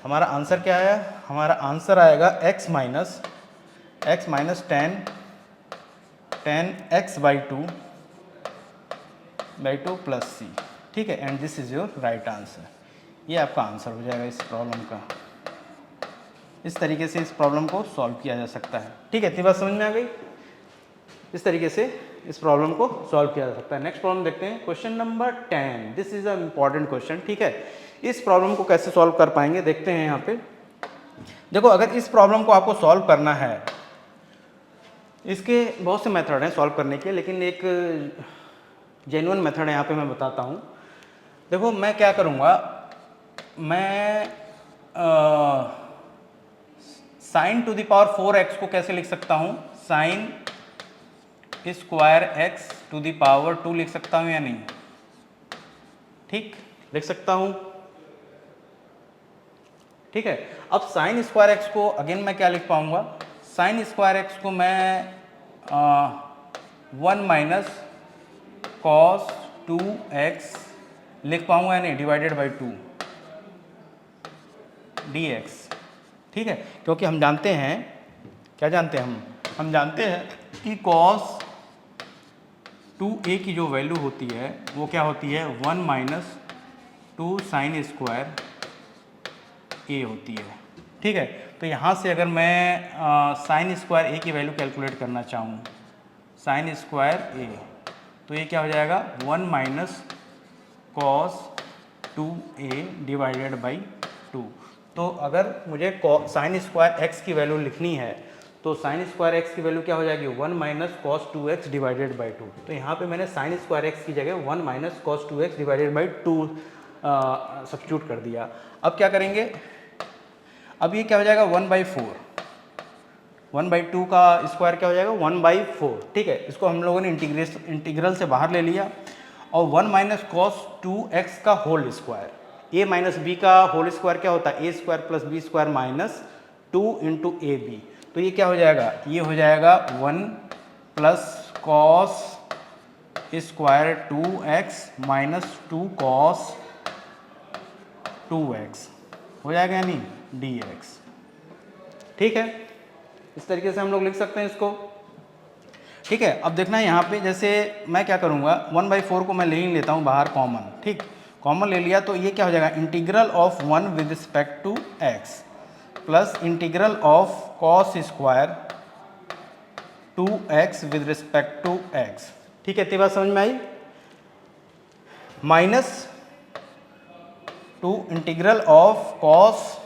हमारा आंसर क्या आया, हमारा आंसर आएगा x minus tan x/2 plus c, ठीक है, and this is your right answer. ये आपका आंसर हो जाएगा इस प्रॉब्लम का। इस तरीके से इस प्रॉब्लम को सॉल्व किया जा सकता है, ठीक है। इतनी बात समझ में आ गई। इस तरीके से इस प्रॉब्लम को सॉल्व किया जा सकता है। नेक्स्ट प्रॉब्लम देखते हैं, question number 10। This is a important question, ठीक है। इस प्रॉब्लम को कैसे सॉल्व कर पाएंगे देखते हैं। यहाँ पे देखो, अगर इस प्रॉब्लम को आपको सॉल्व करना है, इसके बहुत से मेथड हैं सॉल्व करने के, लेकिन एक जेन्युइन मेथड है यहाँ पे मैं बताता हूँ। देखो मैं क्या करूँगा, मैं sign to the power 4x को कैसे लिख सकता हूँ, sine square x to the power 2 लिख सकता हूँ या नहीं? ठीक, लिख सकता हूँ, ठीक है। अब साइन स्क्वायर x को अगेन मैं क्या लिख पाऊंगा, साइन स्क्वायर x को मैं 1 माइनस कॉस 2x लिख पाऊंगा या नहीं, डिवाइडेड बाई 2 dx, ठीक है। क्योंकि हम जानते हैं, क्या जानते हैं हम जानते हैं कि कॉस 2a की जो वैल्यू होती है वो क्या होती है, 1 माइनस 2 साइन स्क्वायर a होती है, ठीक है। तो यहाँ से अगर मैं साइन स्क्वायर a की वैल्यू कैलकुलेट करना चाहूँ, साइन स्क्वायर a, तो ये क्या हो जाएगा, 1 minus cos 2a divided by 2। तो अगर मुझे साइन स्क्वायर x की वैल्यू लिखनी है तो साइन स्क्वायर x की वैल्यू क्या हो जाएगी, 1 minus cos 2x divided by 2। तो यहाँ पे मैंने साइन स्क्वायर x की जगह 1 minus cos 2x divided by 2 substitute कर दिया। अब क्या करेंगे, अब ये क्या हो जाएगा, 1/4, 1/2 का स्क्वायर क्या हो जाएगा, 1/4, ठीक है। इसको हम लोगों ने इंटीग्रल से बाहर ले लिया, और 1 माइनस कॉस 2x का whole square, a minus b का होल स्क्वायर क्या होता है, a square plus b square minus 2 into a b. तो ये क्या हो जाएगा, ये हो जाएगा 1 plus cos square 2x minus 2 cos 2x हो जाएगा या नहीं, dx, ठीक है। इस तरीके से हम लोग लिख सकते हैं इसको, ठीक है। अब देखना है यहाँ पे, जैसे मैं क्या करूँगा, 1/4 को मैं ले ही लेता हूँ बाहर कॉमन, ठीक, कॉमन ले लिया तो ये क्या हो जाएगा, integral of 1 with respect to x plus integral of cos square 2x with respect to x, ठीक है। इतनी बात समझ में आई, minus two integral of cos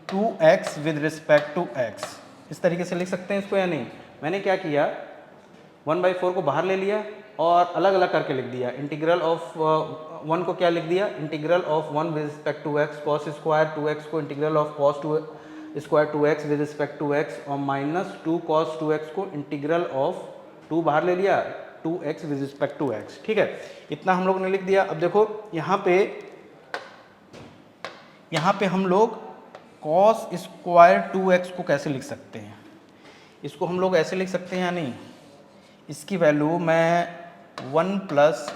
2x with respect to x, इस तरीके से लिख सकते हैं इसको या नहीं। मैंने क्या किया, 1/4 को बाहर ले लिया और अलग अलग करके लिख दिया। इंटीग्रल ऑफ 1 को क्या लिख दिया, integral of 1 with respect to x, cos square 2x को integral of cos 2 square 2x with respect to x, और माइनस 2 कॉस 2x को इंटीग्रल ऑफ 2 बाहर ले लिया 2x with respect to x, ठीक है। इतना हम लोग ने लिख दिया। अब देखो यहाँ पे हम लोग कॉस स्क्वायर 2x को कैसे लिख सकते हैं, इसको हम लोग ऐसे लिख सकते हैं या नहीं, इसकी वैल्यू मैं 1 plus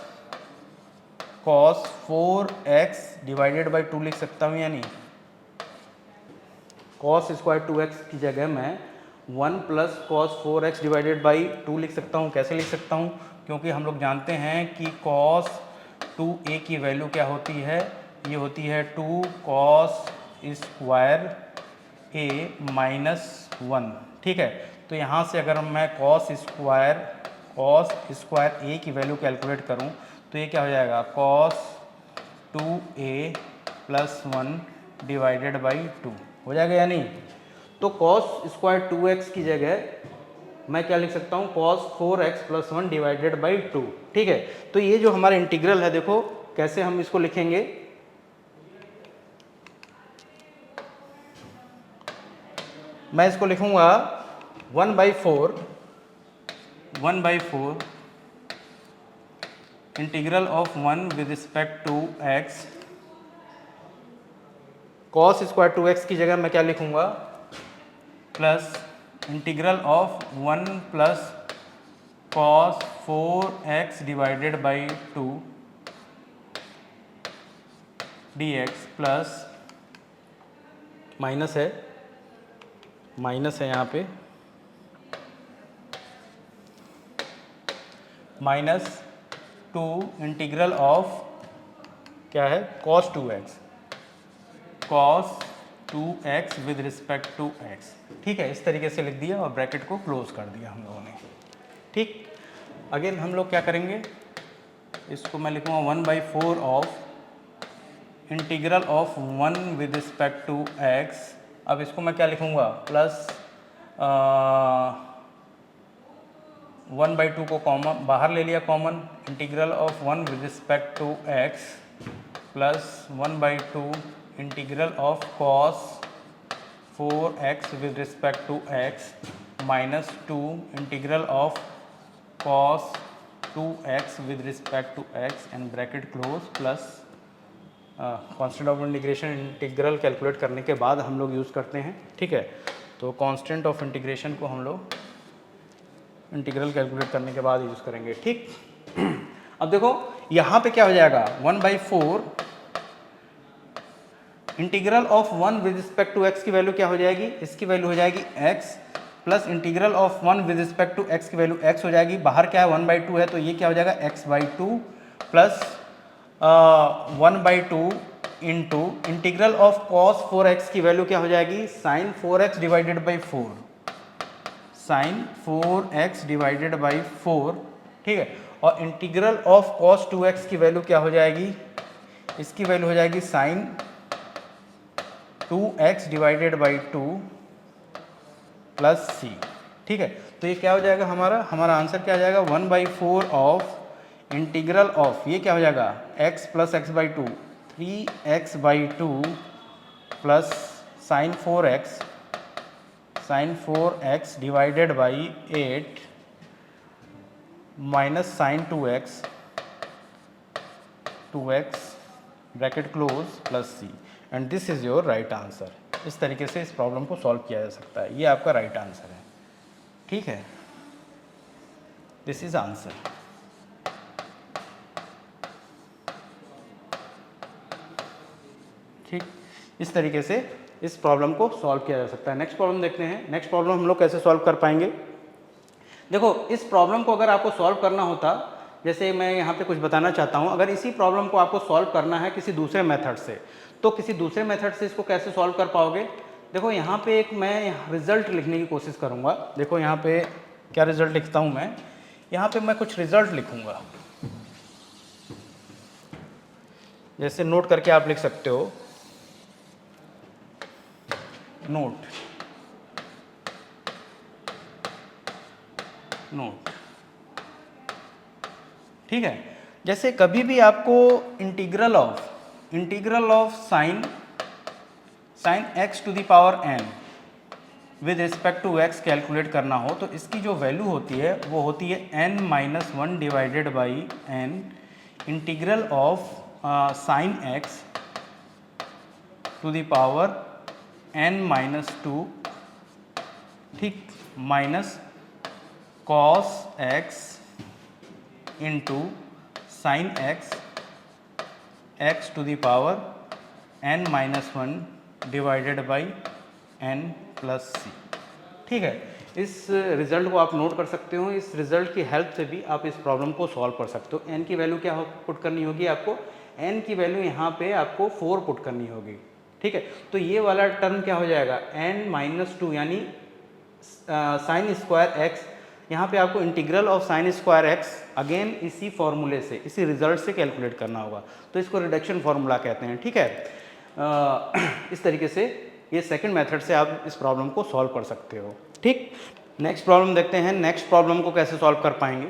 cos 4x divided by 2 लिख सकता हूँ या नहीं। कॉस स्क्वायर 2x की जगह मैं 1 plus cos 4x divided by 2 लिख सकता हूँ। कैसे लिख सकता हूँ, क्योंकि हम लोग जानते हैं कि कॉस 2a की वैल्यू क्या होती है, ये होती है 2 कॉस स्क्वायर a माइनस 1, ठीक है। तो यहाँ से अगर मैं कॉस स्क्वायर a की वैल्यू कैलकुलेट करूँ तो ये क्या हो जाएगा, cos 2a plus 1 divided by 2 हो जाएगा या नहीं। तो कॉस स्क्वायर 2x की जगह मैं क्या लिख सकता हूँ, cos 4x plus 1 divided by 2, ठीक है। तो ये जो हमारा इंटीग्रल है, देखो कैसे हम इसको लिखेंगे, मैं इसको लिखूंगा 1/4 integral of 1 with respect to x, cos square 2x की जगह मैं क्या लिखूंगा, plus integral of 1 plus cos 4x divided by 2 dx, plus minus है यहाँ पे, माइनस 2 इंटीग्रल ऑफ क्या है, cos 2x with respect to x, ठीक है। इस तरीके से लिख दिया और ब्रैकेट को क्लोज कर दिया हम लोगों ने, ठीक। अगेन हम लोग क्या करेंगे, इसको मैं लिखूँगा 1/4 of integral of 1 with respect to x. अब इसको मैं क्या लिखूँगा, प्लस 1/2 को कॉमन बाहर ले लिया common, integral of 1 with respect to x plus 1/2 integral of cos 4x with respect to x minus 2 integral of cos 2x with respect to x and bracket close plus constant of integration integral calculate करने के बाद हम लोग use करते हैं, ठीक है। तो कांस्टेंट ऑफ इंटीग्रेशन को हम लोग इंटीग्रल कैलकुलेट करने के बाद यूज़ करेंगे, ठीक। अब देखो यहाँ पे क्या हो जाएगा, 1/4 integral of 1 with respect to x की वैल्यू क्या हो जाएगी, इसकी वैल्यू हो जाएगी x plus integral of 1 with respect to x की वैल्यू x हो जाएगी, बाहर क्या है 1/2 है तो ये क्या हो जाएगा x/2 plus 1/2 into integral of cos 4x की वैल्यू क्या हो जाएगी, sine 4x divided by 4, sine 4x divided by 4, ठीक है। और इंटीग्रल ऑफ कॉस 2x की वैल्यू क्या हो जाएगी, इसकी वैल्यू हो जाएगी sine 2x divided by 2 plus c, ठीक है। तो ये क्या हो जाएगा, हमारा आंसर क्या आ जाएगा, 1/4 ऑफ इंटीग्रल ऑफ ये क्या हो जाएगा x plus x/2 3x/2 plus sine 4x divided by 8 minus sine 2x bracket close plus c and this is your right answer. इस तरीके से इस प्रॉब्लम को सॉल्व किया जा सकता है, ये आपका राइट आंसर है, ठीक है। This is answer. ठीक, इस तरीके से इस प्रॉब्लम को सॉल्व किया जा सकता है। नेक्स्ट प्रॉब्लम देखते हैं। नेक्स्ट प्रॉब्लम हम लोग कैसे सॉल्व कर पाएंगे। देखो इस प्रॉब्लम को अगर आपको सॉल्व करना होता, जैसे मैं यहाँ पे कुछ बताना चाहता हूँ, अगर इसी प्रॉब्लम को आपको सॉल्व करना है किसी दूसरे मेथड से, तो किसी दूसरे मेथड से इसको कैसे सॉल्व कर पाओगे। देखो यहाँ पे एक मैं रिजल्ट लिखने की कोशिश करूँगा। देखो यहाँ पे क्या रिजल्ट लिखता हूँ मैं, यहाँ पे मैं कुछ रिजल्ट लिखूँगा, जैसे नोट करके आप लिख सकते हो, नोट, ठीक है। जैसे कभी भी आपको integral of sine x to the power n with respect to x calculate करना हो, तो इसकी जो वैल्यू होती है वो होती है n-1 divided by n integral of sine x to the power n-2, ठीक, minus cos x into sine x to the power n-1 divided by n plus c, ठीक है। इस रिजल्ट को आप नोट कर सकते हो। इस रिजल्ट की हेल्प से भी आप इस प्रॉब्लम को सॉल्व कर सकते हो। n की वैल्यू क्या पुट करनी होगी आपको, n की वैल्यू यहाँ पे आपको 4 पुट करनी होगी, ठीक है। तो ये वाला टर्म क्या हो जाएगा, n-2 यानी साइन स्क्वायर x, यहाँ पे आपको integral of sign square x again इसी फॉर्मूले से, इसी रिजल्ट से कैलकुलेट करना होगा, तो इसको रिडक्शन फॉर्मूला कहते हैं, ठीक है। इस तरीके से ये सेकंड मेथड से आप इस प्रॉब्लम को सॉल्व कर सकते हो, ठीक। नेक्स्ट प्रॉब्लम देखते हैं। नेक्स्ट प्रॉब्लम को कैसे सॉल्व कर पाएंगे।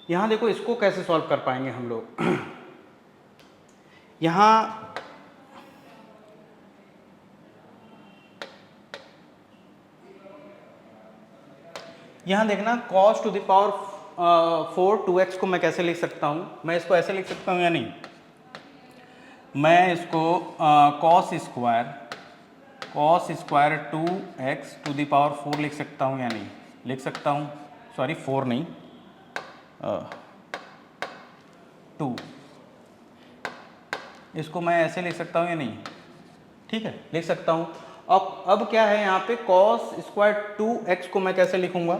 यहाँ देखो इसको कैसे सॉल्व कर पाएंगे हम लोग। यहाँ देखना cos to the power 4 2x को मैं कैसे लिख सकता हूँ। मैं इसको ऐसे लिख सकता हूँ या नहीं, मैं इसको cos square 2x to the power 4 लिख सकता हूँ या नहीं, लिख सकता हूँ, सॉरी 4 नहीं 2, इसको मैं ऐसे लिख सकता हूँ या नहीं, ठीक है, लिख सकता हूँ। अब क्या है यहाँ पे cos स्क्वायर 2x को मैं कैसे लिखूँगा,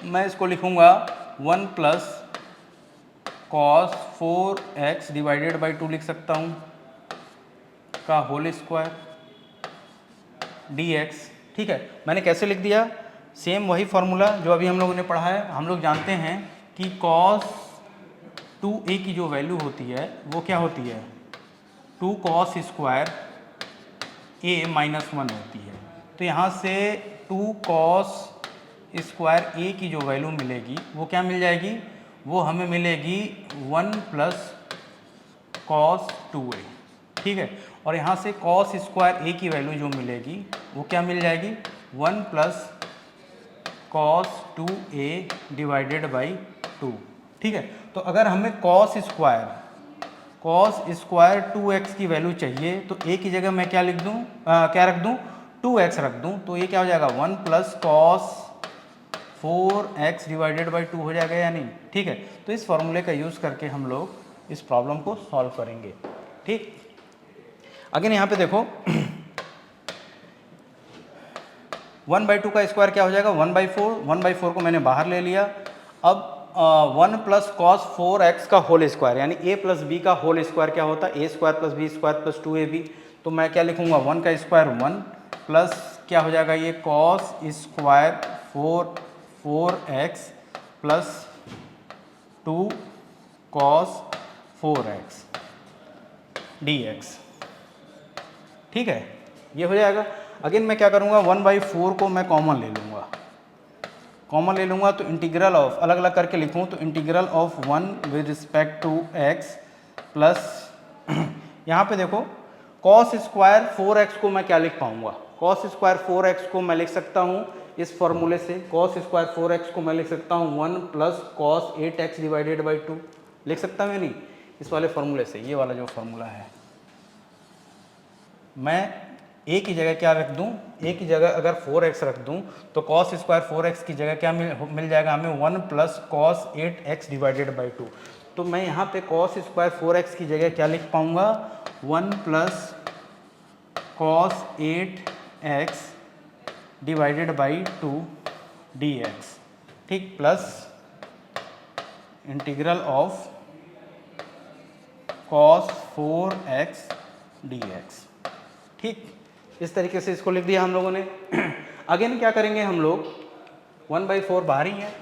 मैं इसको लिखूँगा 1 plus cos 4x divided by 2 लिख सकता हूँ का होल स्क्वायर dx, ठीक है। मैंने कैसे लिख दिया, सेम वही फॉर्मूला जो अभी हम लोगों ने पढ़ा है। हम लोग जानते हैं कि cos 2a की जो वैल्यू होती है वो क्या होती है, 2 cos स्क्वायर a माइनस 1 होती है। तो यहाँ से 2 cos स्क्वायर a की जो वैल्यू मिलेगी वो क्या मिल जाएगी, वो हमें मिलेगी 1 प्लस cos 2a, ठीक है। और यहाँ से cos स्क्वायर a की वैल्यू जो मिलेगी वो क्या मिल जाएगी, 1 plus cos 2a divided by 2, ठीक है। तो अगर हमें cos स्क्वायर 2x की वैल्यू चाहिए तो a की जगह मैं क्या लिख दूँ, क्या रख दूँ, 2x रख दूँ। तो ये क्या हो जाएगा, 1 plus cos 4x divided by 2 हो जाएगा या नहीं, ठीक है। तो इस फॉर्मूले का यूज़ करके हम लोग इस प्रॉब्लम को सॉल्व करेंगे, ठीक। अगेन यहाँ पे देखो 1/2 का स्क्वायर क्या हो जाएगा, 1/4। 1/4 को मैंने बाहर ले लिया। अब 1 प्लस कॉस 4x का होल स्क्वायर यानी a प्लस बी का होल स्क्वायर क्या होता है, a square plus b square plus 2ab। तो मैं क्या लिखूंगा, 1 का स्क्वायर 1 प्लस क्या हो जाएगा ये cos square 4x plus 2 cos 4x dx, ठीक है, ये हो जाएगा। अगेन मैं क्या करूँगा, 1/4 को मैं कॉमन ले लूँगा तो इंटीग्रल ऑफ, अलग अलग करके लिखूँ तो integral of 1 with respect to x plus यहाँ पे देखो कॉस स्क्वायर 4x को मैं क्या लिख पाऊँगा, कॉस स्क्वायर 4x को मैं लिख सकता हूँ इस फॉर्मूले से, कॉस स्क्वायर 4x को मैं लिख सकता हूँ 1 plus cos 8x divided by 2, लिख सकता हूँ या नहीं, इस वाले फॉर्मूले से। ये वाला जो फॉर्मूला है मैं a की जगह क्या रख दूं, a की जगह अगर 4x रख दूं तो cos स्क्वायर 4x की जगह क्या मिल जाएगा हमें, 1 plus cos 8x divided by 2। तो मैं यहाँ पे cos स्क्वायर 4x की जगह क्या लिख पाऊँगा, 1 plus cos 8x divided by 2 dx, ठीक, plus integral of cos 4x dx, ठीक। इस तरीके से इसको लिख दिया हम लोगों ने। अगेन क्या करेंगे हम लोग, 1/4 बाहर ही है,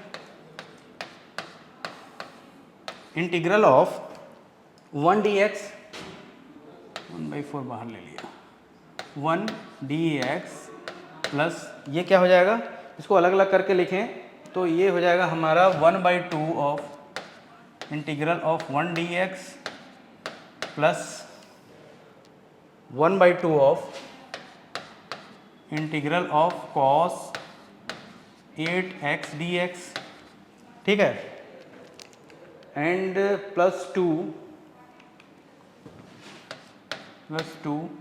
इंटीग्रल ऑफ 1 dx, 1/4 बाहर ले लिया, 1 dx प्लस ये क्या हो जाएगा, इसको अलग अलग करके लिखें तो ये हो जाएगा हमारा 1/2 of integral of 1 dx plus 1/2 of integral of cos 8x dx, ठीक है, and plus 2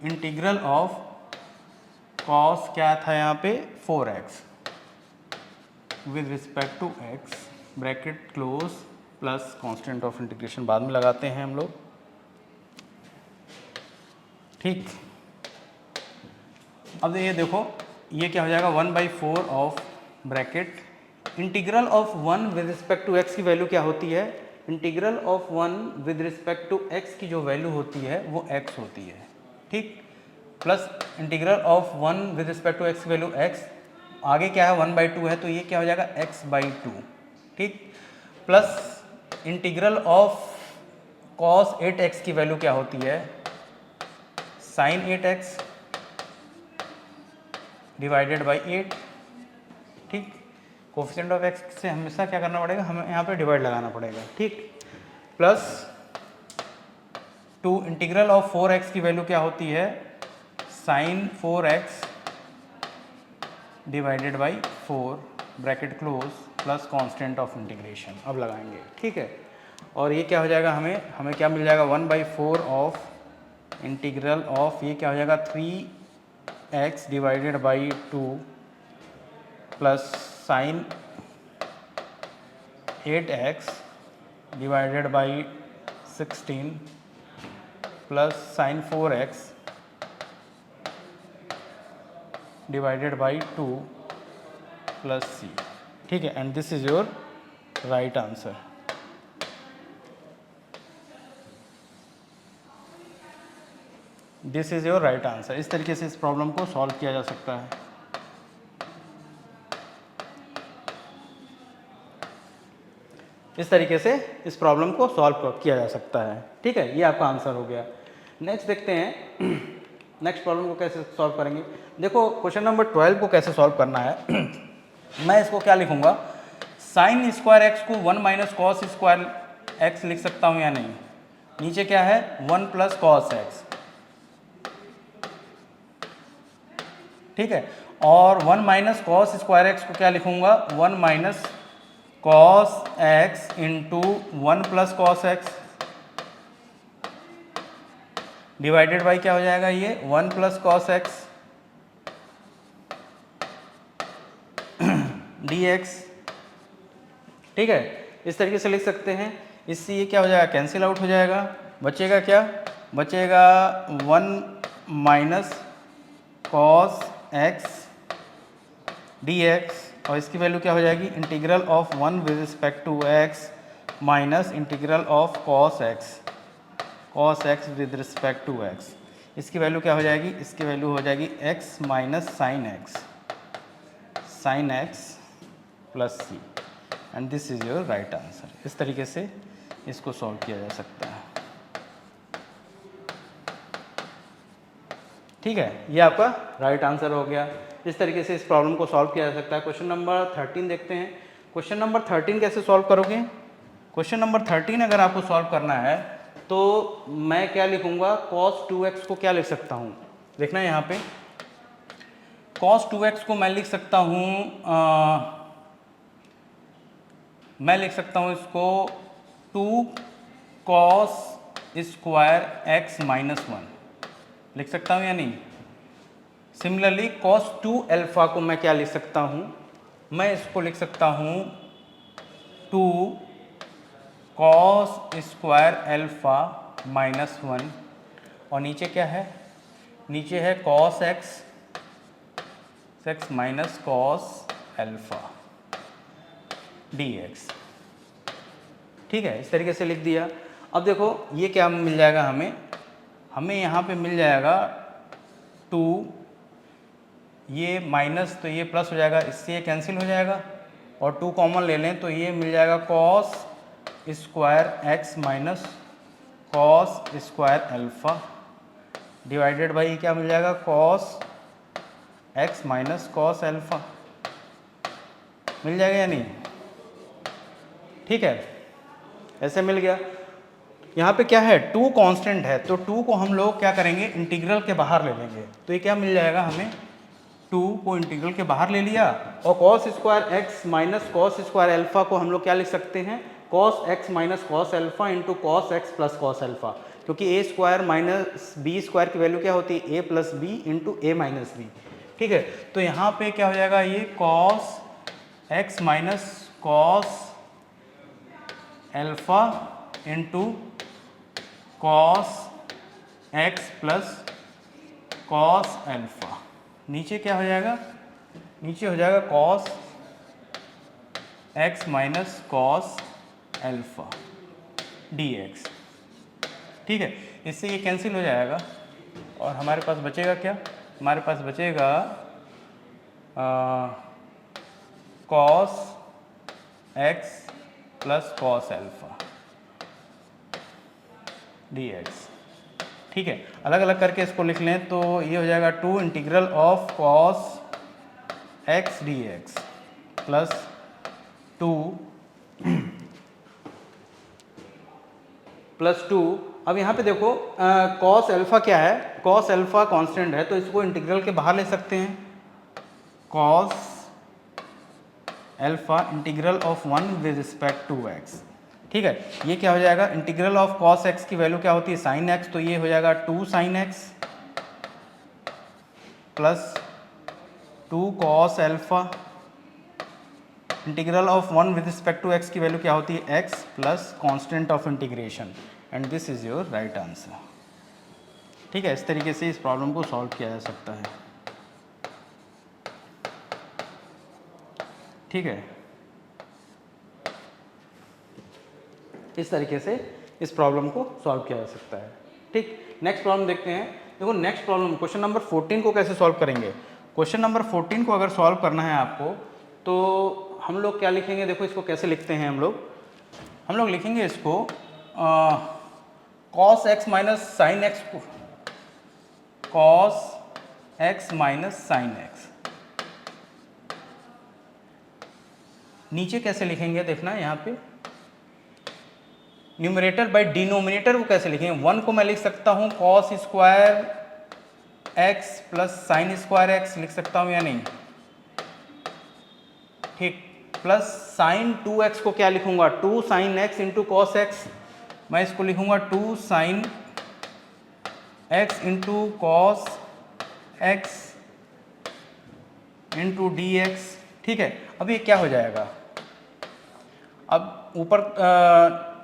integral of cos क्या था यहाँ पे 4x with respect to x, bracket close, plus constant of integration बाद में लगाते हैं हम लोग, ठीक। अब ये देखो ये क्या हो जाएगा, 1/4 of bracket integral of 1 with respect to x की वैल्यू क्या होती है, integral of 1 with respect to x की जो वैल्यू होती है वो x होती है, ठीक, plus integral of 1 with respect to x की वैल्यू x, आगे क्या है 1/2 है तो ये क्या हो जाएगा x/2, ठीक, plus integral of cos 8x की वैल्यू क्या होती है, sin 8x डिवाइडेड बाई 8, ठीक, कोफिशिएंट ऑफ x से हमेशा क्या करना पड़ेगा, हमें यहाँ पे डिवाइड लगाना पड़ेगा, ठीक, प्लस 2 इंटीग्रल ऑफ 4x की वैल्यू क्या होती है, sine 4x divided by 4 bracket close plus constant of integration, अब लगाएंगे, ठीक है। और ये क्या हो जाएगा, हमें क्या मिल जाएगा, 1/4 ऑफ इंटीग्रल ऑफ ये क्या हो जाएगा 3x divided by 2 plus sign 8x divided by 16 plus sine 4x divided by 2 plus c, ठीक है, and this is your right answer. This is your right answer. इस तरीके से इस प्रॉब्लम को सॉल्व किया जा सकता है। इस तरीके से इस प्रॉब्लम को सॉल्व किया जा सकता है। ठीक है, ये आपका आंसर हो गया। नेक्स्ट देखते हैं नेक्स्ट प्रॉब्लम को कैसे सॉल्व करेंगे। देखो क्वेश्चन नंबर 12 को कैसे सॉल्व करना है मैं इसको क्या लिखूंगा, साइन स्क्वायर एक्स को 1 माइनस कॉस स्क्वायर एक्स लिख सकता हूँ या नहीं। नीचे क्या है 1 प्लस कॉस एक्स, ठीक है, और 1 माइनस कॉस स्क्वायर एक्स को क्या लिखूंगा 1 minus cos x into 1 plus cos x divided by क्या हो जाएगा ये 1 plus cos x d x. ठीक है, इस तरीके से लिख सकते हैं। इससे ये क्या हो जाएगा कैंसिल आउट हो जाएगा, बचेगा क्या, बचेगा 1 minus cos x d x, और इसकी वैल्यू क्या हो जाएगी integral of 1 with respect to x minus integral of cos x with respect to x. इसकी वैल्यू क्या हो जाएगी, इसकी वैल्यू हो जाएगी x minus sine x plus c, and this is your right answer. इस तरीके से इसको सॉल्व किया जा सकता है। ठीक है, ये आपका राइट आंसर हो गया। इस तरीके से इस प्रॉब्लम को सॉल्व किया जा सकता है। क्वेश्चन नंबर 13 देखते हैं। क्वेश्चन नंबर 13 कैसे सॉल्व करोगे। क्वेश्चन नंबर 13 अगर आपको सॉल्व करना है तो मैं क्या लिखूंगा, cos 2x को क्या लिख सकता हूँ, देखना यहाँ पे cos 2x को मैं लिख सकता हूँ मैं लिख सकता हूँ इसको 2 cos स्क्वायर x माइनस 1 लिख सकता हूँ या नहीं। सिमिलरली cos 2 अल्फा को मैं क्या लिख सकता हूँ, मैं इसको लिख सकता हूँ 2 cos स्क्वायर अल्फा माइनस 1, और नीचे क्या है, नीचे है cos x minus cos alpha dx। ठीक है, इस तरीके से लिख दिया। अब देखो ये क्या मिल जाएगा हमें यहाँ पे मिल जाएगा 2, ये माइनस तो ये प्लस हो जाएगा, इससे ये कैंसिल हो जाएगा, और 2 कॉमन ले लें तो ये मिल जाएगा cos square x minus cos square alpha divided by क्या मिल जाएगा cos x minus cos alpha मिल जाएगा या नहीं। ठीक है, ऐसे मिल गया। यहाँ पे क्या है 2 कांस्टेंट है, तो 2 को हम लोग क्या करेंगे इंटीग्रल के बाहर ले लेंगे, तो ये क्या मिल जाएगा हमें 2 को इंटीग्रल के बाहर ले लिया, और cos square x minus cos square alpha को हम लोग क्या लिख सकते हैं cos x minus cos alpha into cos x plus cos alpha, क्योंकि a square minus b square की वैल्यू क्या होती है a plus b into a minus b. ठीक है, तो यहाँ पे क्या हो जाएगा ये cos x minus cos alpha into cos x plus cos alpha, नीचे क्या हो जाएगा, नीचे हो जाएगा cos x minus cos alpha dx। ठीक है, इससे ये कैंसिल हो जाएगा और हमारे पास बचेगा क्या, हमारे पास बचेगा cos x plus cos alpha dx। ठीक है, अलग अलग करके इसको लिख लें तो ये हो जाएगा 2 integral of cos x dx plus 2 अब यहाँ पे देखो cos अल्फा क्या है, cos अल्फा कांस्टेंट है तो इसको इंटीग्रल के बाहर ले सकते हैं, cos alpha integral of 1 with respect to x। ठीक है, ये क्या हो जाएगा इंटीग्रल ऑफ cos x की वैल्यू क्या होती है sin x, तो ये हो जाएगा 2 sin x plus 2 cos alpha integral of 1 with respect to x की वैल्यू क्या होती है x plus constant of integration, and this is your right answer. ठीक है, इस तरीके से इस प्रॉब्लम को सॉल्व किया जा सकता है। ठीक है, इस तरीके से इस प्रॉब्लम को सॉल्व किया जा सकता है। ठीक, नेक्स्ट प्रॉब्लम देखते हैं। देखो नेक्स्ट प्रॉब्लम क्वेश्चन नंबर 14 को कैसे सॉल्व करेंगे। क्वेश्चन नंबर 14 को अगर सॉल्व करना है आपको तो हम लोग क्या लिखेंगे, देखो इसको कैसे लिखते हैं हम लोग, हम लोग लिखेंगे इसको cos x minus sine x को, cos x minus sine x. नीचे कैसे लिखेंगे देखना, यहाँ पे न्यूमरेटर बाय डिनोमिनेटर को कैसे लिखेंगे। 1 को मैं लिख सकता हूँ cos square x plus sign square x लिख सकता हूँ या नहीं, ठीक। प्लस साइन 2x को क्या लिखूंगा, 2 sine x into cos x. मैं इसको लिखूंगा 2 sine x into cos x into d x, ठीक है। अब ये क्या हो जाएगा, अब ऊपर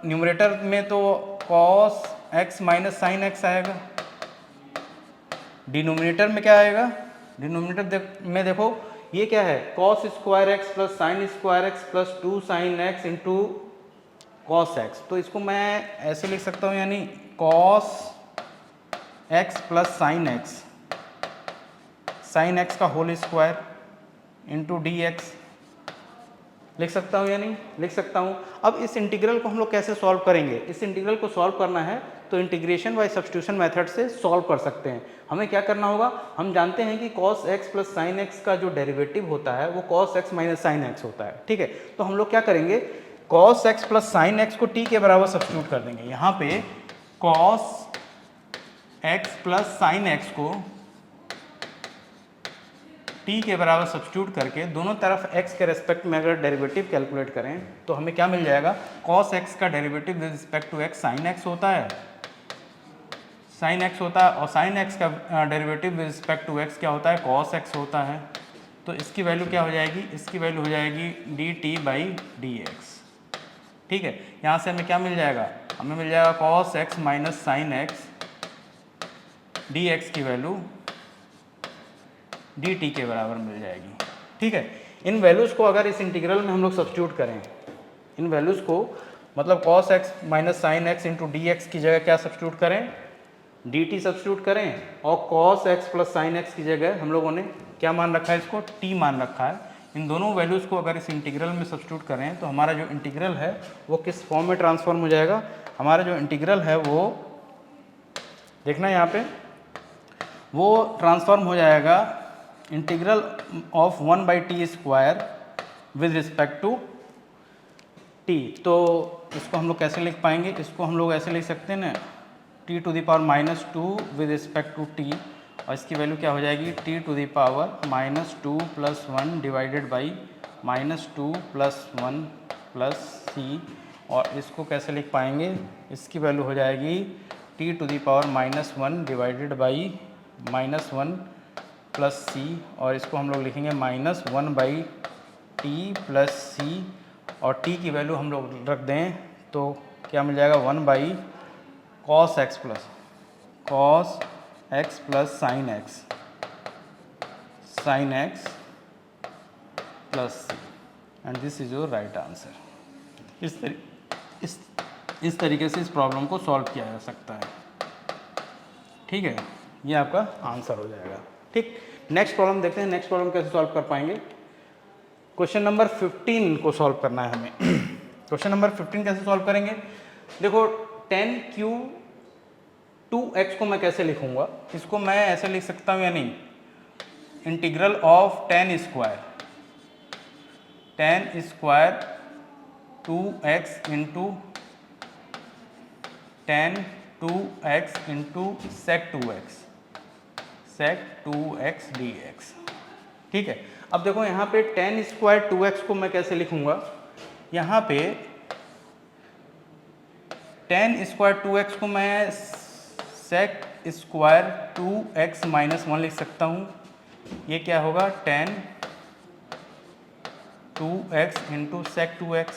न्यूमरेटर में तो cos x minus sine x आएगा, डिनोमिनेटर में क्या आएगा, डिनोमिनेटर में देखो ये क्या है, cos square x plus sign square x plus 2 sign x into cos x. तो इसको मैं ऐसे लिख सकता हूँ, यानी cos x plus sine x का whole square into d x लिख सकता हूँ या नहीं, लिख सकता हूँ। अब इस इंटीग्रल को हम लोग कैसे सॉल्व करेंगे, इस इंटीग्रल को सॉल्व करना है तो इंटीग्रेशन बाय सब्स्टिट्यूशन मेथड से सॉल्व कर सकते हैं। हमें क्या करना होगा, हम जानते हैं कि cos x plus sine x का जो डेरिवेटिव होता है वो cos x minus sine x होता है, ठीक है। तो हम लोग क्या करेंगे, cos x plus sine x को t के बराबर सब्स्टिट्यूट कर देंगे। यहाँ पे cos x plus sine x को t के बराबर सब्स्टिट्यूट करके दोनों तरफ x के रेस्पेक्ट में अगर डेरिवेटिव कैलकुलेट करें तो हमें क्या मिल जाएगा, cos x का derivative with respect to x sine x होता है, साइन x होता है, और साइन x का derivative with respect to x क्या होता है, cos x होता है। तो इसकी वैल्यू क्या हो जाएगी, इसकी वैल्यू हो जाएगी dt बाई डी एक्स, ठीक है। यहाँ से हमें क्या मिल जाएगा, हमें मिल जाएगा cos x minus sine x d x की वैल्यू dt के बराबर मिल जाएगी, ठीक है। इन वैल्यूज़ को अगर इस इंटीग्रल में हम लोग सब्स्टिट्यूट करें, इन वैल्यूज़ को मतलब cos x minus sine x into d x की जगह क्या सब्स्टिट्यूट करें, dt सब्स्टिट्यूट करें, और cos x plus sine x की जगह हम लोगों ने क्या मान रखा है, इसको t मान रखा है। इन दोनों वैल्यूज़ को अगर इस इंटीग्रल में सब्स्टिट्यूट करें तो हमारा जो इंटीग्रल है वो किस फॉर्म में ट्रांसफॉर्म हो जाएगा, हमारा जो इंटीग्रल है वो देखना यहाँ पे, वो ट्रांसफॉर्म हो जाएगा integral of 1 by t square with respect to t। तो इसको हम लोग कैसे लिख पाएंगे, इसको हम लोग ऐसे लिख सकते हैं ना, t to the power minus 2 with respect to t, और इसकी वैल्यू क्या हो जाएगी, t to the power minus 2 plus 1 divided by minus 2 plus 1 plus c, और इसको कैसे लिख पाएंगे, इसकी वैल्यू हो जाएगी t to the power minus 1 divided by minus 1 plus c, और इसको हम लोग लिखेंगे minus 1 by t plus c, और t की वैल्यू हम लोग रख दें तो क्या मिल जाएगा, 1 by cos x plus sine x plus c, and this is your right answer. इस तरीके से इस प्रॉब्लम को सॉल्व किया जा सकता है, ठीक है। ये आपका आंसर हो जाएगा, ठीक। नेक्स्ट प्रॉब्लम देखते हैं, नेक्स्ट प्रॉब्लम कैसे सॉल्व कर पाएंगे। क्वेश्चन नंबर 15 को सॉल्व करना है हमें। क्वेश्चन नंबर 15 कैसे सॉल्व करेंगे, देखो tan क्यू 2x को मैं कैसे लिखूंगा, इसको मैं ऐसे लिख सकता हूँ या नहीं, integral of tan square 2x into tan 2x into sec 2x dx, ठीक है। अब देखो यहाँ पे tan स्क्वायर 2x को मैं कैसे लिखूंगा, यहाँ पे tan स्क्वायर 2x को मैं sec स्क्वायर 2x माइनस 1 लिख सकता हूँ। ये क्या होगा, tan 2x into sec 2x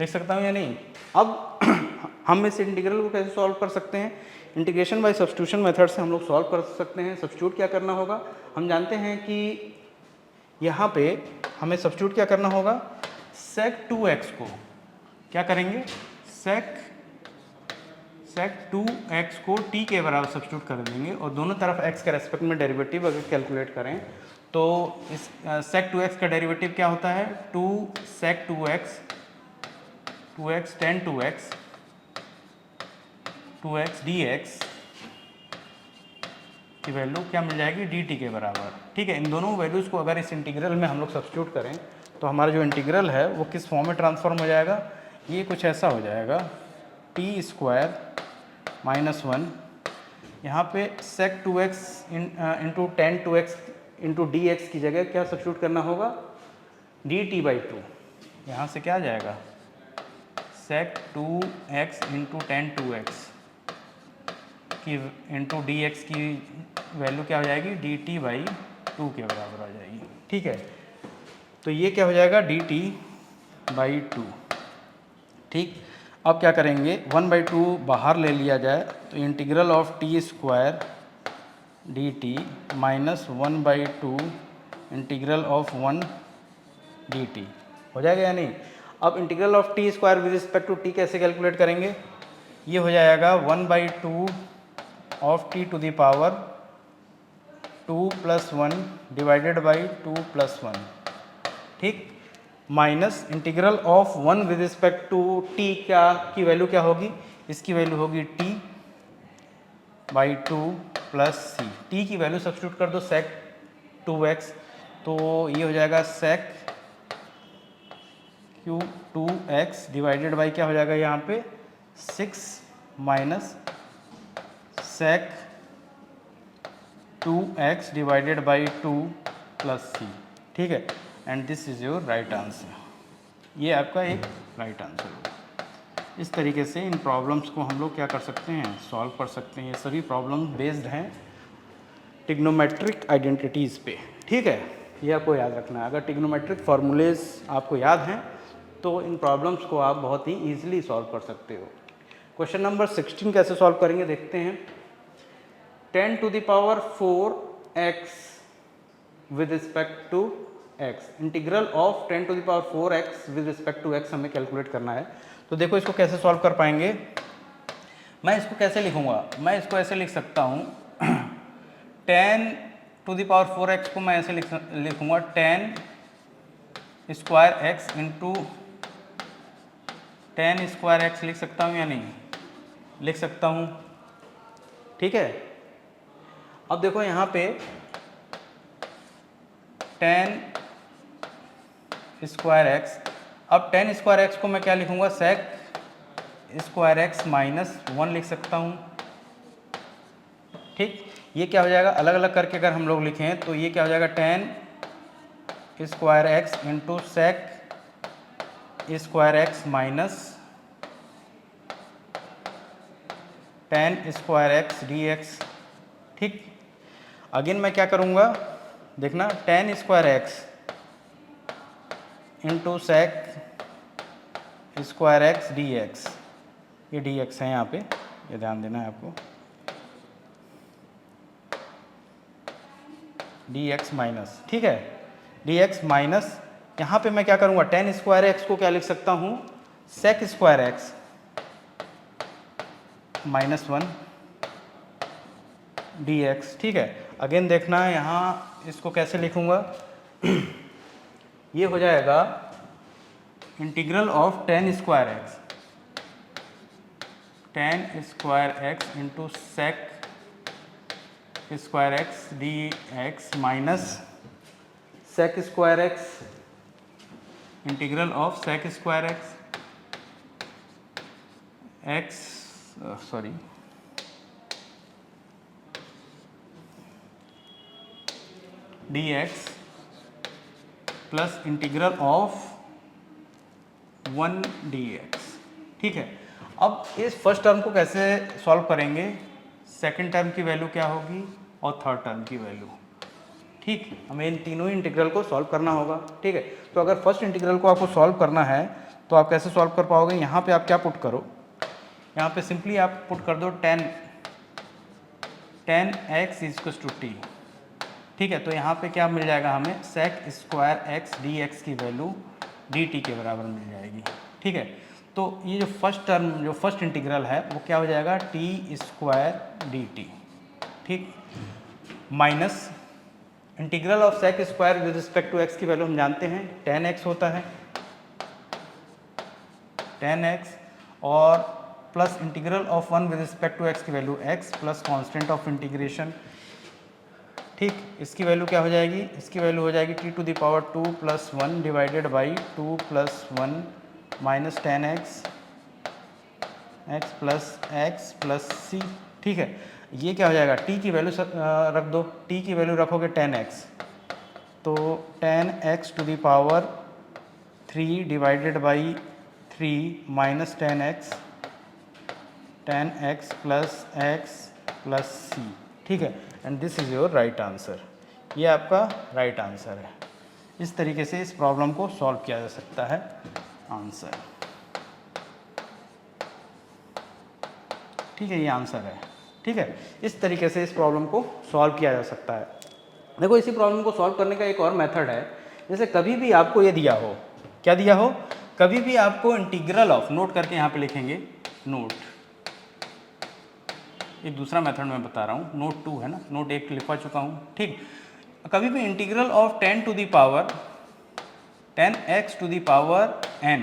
लिख सकता हूँ या नहीं। अब हम इस इंटीग्रल को कैसे सॉल्व कर सकते हैं, इंटीग्रेशन बाय सब्स्टिट्यूशन मेथड से हम लोग सॉल्व कर सकते हैं। सब्स्टिट्यूट क्या करना होगा, हम जानते हैं कि यहाँ पे हमें सब्स्टिट्यूट क्या करना होगा, sec 2x को क्या करेंगे, sec 2x को t के बराबर सब्स्टिट्यूट कर देंगे, और दोनों तरफ x के रेस्पेक्ट में डेरिवेटिव अगर कैलकुलेट करें तो इस sec 2x का डेरिवेटिव क्या होता है, 2 sec 2x tan 2x dx की वैल्यू क्या मिल जाएगी, dt के बराबर। ठीक है, इन दोनों वैल्यूज़ को अगर इस इंटीग्रल में हम लोग सब्स्टिट्यूट करें तो हमारा जो इंटीग्रल है वो किस फॉर्म में ट्रांसफॉर्म हो जाएगा, ये कुछ ऐसा हो जाएगा, t स्क्वायर माइनस 1, यहाँ पे sec 2x into tan 2x into dx की जगह क्या सब्स्टिट्यूट करना होगा, dt/2। यहाँ से क्या आ जाएगा, sec 2x into tan 2x की इंटू dx की वैल्यू क्या हो जाएगी, dt/2 के बराबर आ जाएगी। ठीक है, तो ये क्या हो जाएगा, dt/2। ठीक, अब क्या करेंगे, 1/2 बाहर ले लिया जाए तो integral of t square dt minus 1/2 integral of 1 dt हो जाएगा या नहीं। अब integral of t square with respect to t कैसे कैलकुलेट करेंगे, ये हो जाएगा 1/2 of t to the power 2 + 1 divided by 2 + 1। ठीक, minus integral of 1 with respect to t क्या की वैल्यू क्या होगी, इसकी वैल्यू होगी t/2 + c। टी की वैल्यू सब्स्टिट्यूट कर दो sec 2x, तो ये हो जाएगा sec 2x डिवाइडेड बाई क्या हो जाएगा यहाँ पे 6 minus sec 2x divided by 2 + c। ठीक है, and this is your right answer, ये आपका एक राइट आंसर होगा। इस तरीके से इन प्रॉब्लम्स को हम लोग क्या कर सकते हैं, सॉल्व कर सकते हैं। ये सभी प्रॉब्लम बेस्ड हैं टिग्नोमेट्रिक आइडेंटिटीज़ पे। ठीक है, ये आपको याद रखना है। अगर टिग्नोमेट्रिक फार्मूलेज आपको याद हैं तो इन प्रॉब्लम्स को आप बहुत ही ईजिली सॉल्व कर सकते हो। क्वेश्चन नंबर 16 कैसे सॉल्व करेंगे देखते हैं। 10 to the power 4x with respect to x, integral of 10 to the power 4x with respect to x हमें कैलकुलेट करना है। तो देखो इसको कैसे सॉल्व कर पाएंगे, मैं इसको कैसे लिखूंगा, मैं इसको ऐसे लिख सकता हूँ 10 to the power 4x को मैं ऐसे लिखूंगा 10 square x into 10 square x लिख सकता हूँ या नहीं, लिख सकता हूँ। ठीक है, अब देखो यहाँ पे 10 स्क्वायर x, अब 10 स्क्वायर x को मैं क्या लिखूंगा, sec स्क्वायर x माइनस 1 लिख सकता हूँ। ठीक, ये क्या हो जाएगा, अलग अलग करके अगर हम लोग लिखें तो ये क्या हो जाएगा 10 square x into sec square x minus 10 square x dx। ठीक, अगेन मैं क्या करूँगा, देखना 10 square x into sec square x dx, ये dx है यहाँ पे, ये ध्यान देना है आपको, dx माइनस। ठीक है, dx माइनस, यहाँ पे मैं क्या करूँगा 10 स्क्वायर x को क्या लिख सकता हूँ, sec square x minus 1 dx। ठीक है, अगेन देखना है यहाँ इसको कैसे लिखूँगा ये हो जाएगा integral of 10 square x into sec square x dx minus sec square x integral of sec square x dx plus integral of 1 dx। ठीक है, अब इस फर्स्ट टर्म को कैसे सॉल्व करेंगे, सेकंड टर्म की वैल्यू क्या होगी और थर्ड टर्म की वैल्यू। ठीक, हमें इन तीनों ही इंटीग्रल को सॉल्व करना होगा। ठीक है, तो अगर फर्स्ट इंटीग्रल को आपको सॉल्व करना है तो आप कैसे सॉल्व कर पाओगे, यहाँ पे आप क्या पुट करो, यहाँ पे सिंपली आप पुट कर दो 10x इक्वल्स टू t। ठीक है, तो यहाँ पे क्या मिल जाएगा हमें, sec स्क्वायर x dx की वैल्यू dt के बराबर मिल जाएगी। ठीक है, तो ये जो फर्स्ट टर्म, जो फर्स्ट इंटीग्रल है वो क्या हो जाएगा t स्क्वायर dt। ठीक, minus integral of sec square with respect to x की वैल्यू हम जानते हैं 10x होता है, 10x, और plus integral of 1 with respect to x की value x plus constant of integration. ठीक, इसकी वैल्यू क्या हो जाएगी, इसकी वैल्यू हो जाएगी t to the power 2 plus 1 divided by 2 plus 1 minus 10x x plus c। ठीक है, ये क्या हो जाएगा, t की वैल्यू रख दो, t की वैल्यू रखोगे 10x, तो 10x to the power 3 divided by 3 minus 10x plus x plus c। ठीक है, and this is your right answer. ये आपका राइट आंसर है। इस तरीके से इस प्रॉब्लम को सॉल्व किया जा सकता है। आंसर, ठीक है, ये आंसर है। ठीक है, इस तरीके से इस प्रॉब्लम को सॉल्व किया जा सकता है। देखो, इसी प्रॉब्लम को सॉल्व करने का एक और मेथड है। जैसे कभी भी आपको ये दिया हो, क्या दिया हो, कभी भी आपको इंटीग्रल ऑफ, नोट करके यहाँ पे लिखेंगे नोट, एक दूसरा मेथड मैं बता रहा हूँ, नोट 2 है ना, नोट 1 लिखवा चुका हूँ। ठीक, कभी भी integral of 10 to the power 10x to the power n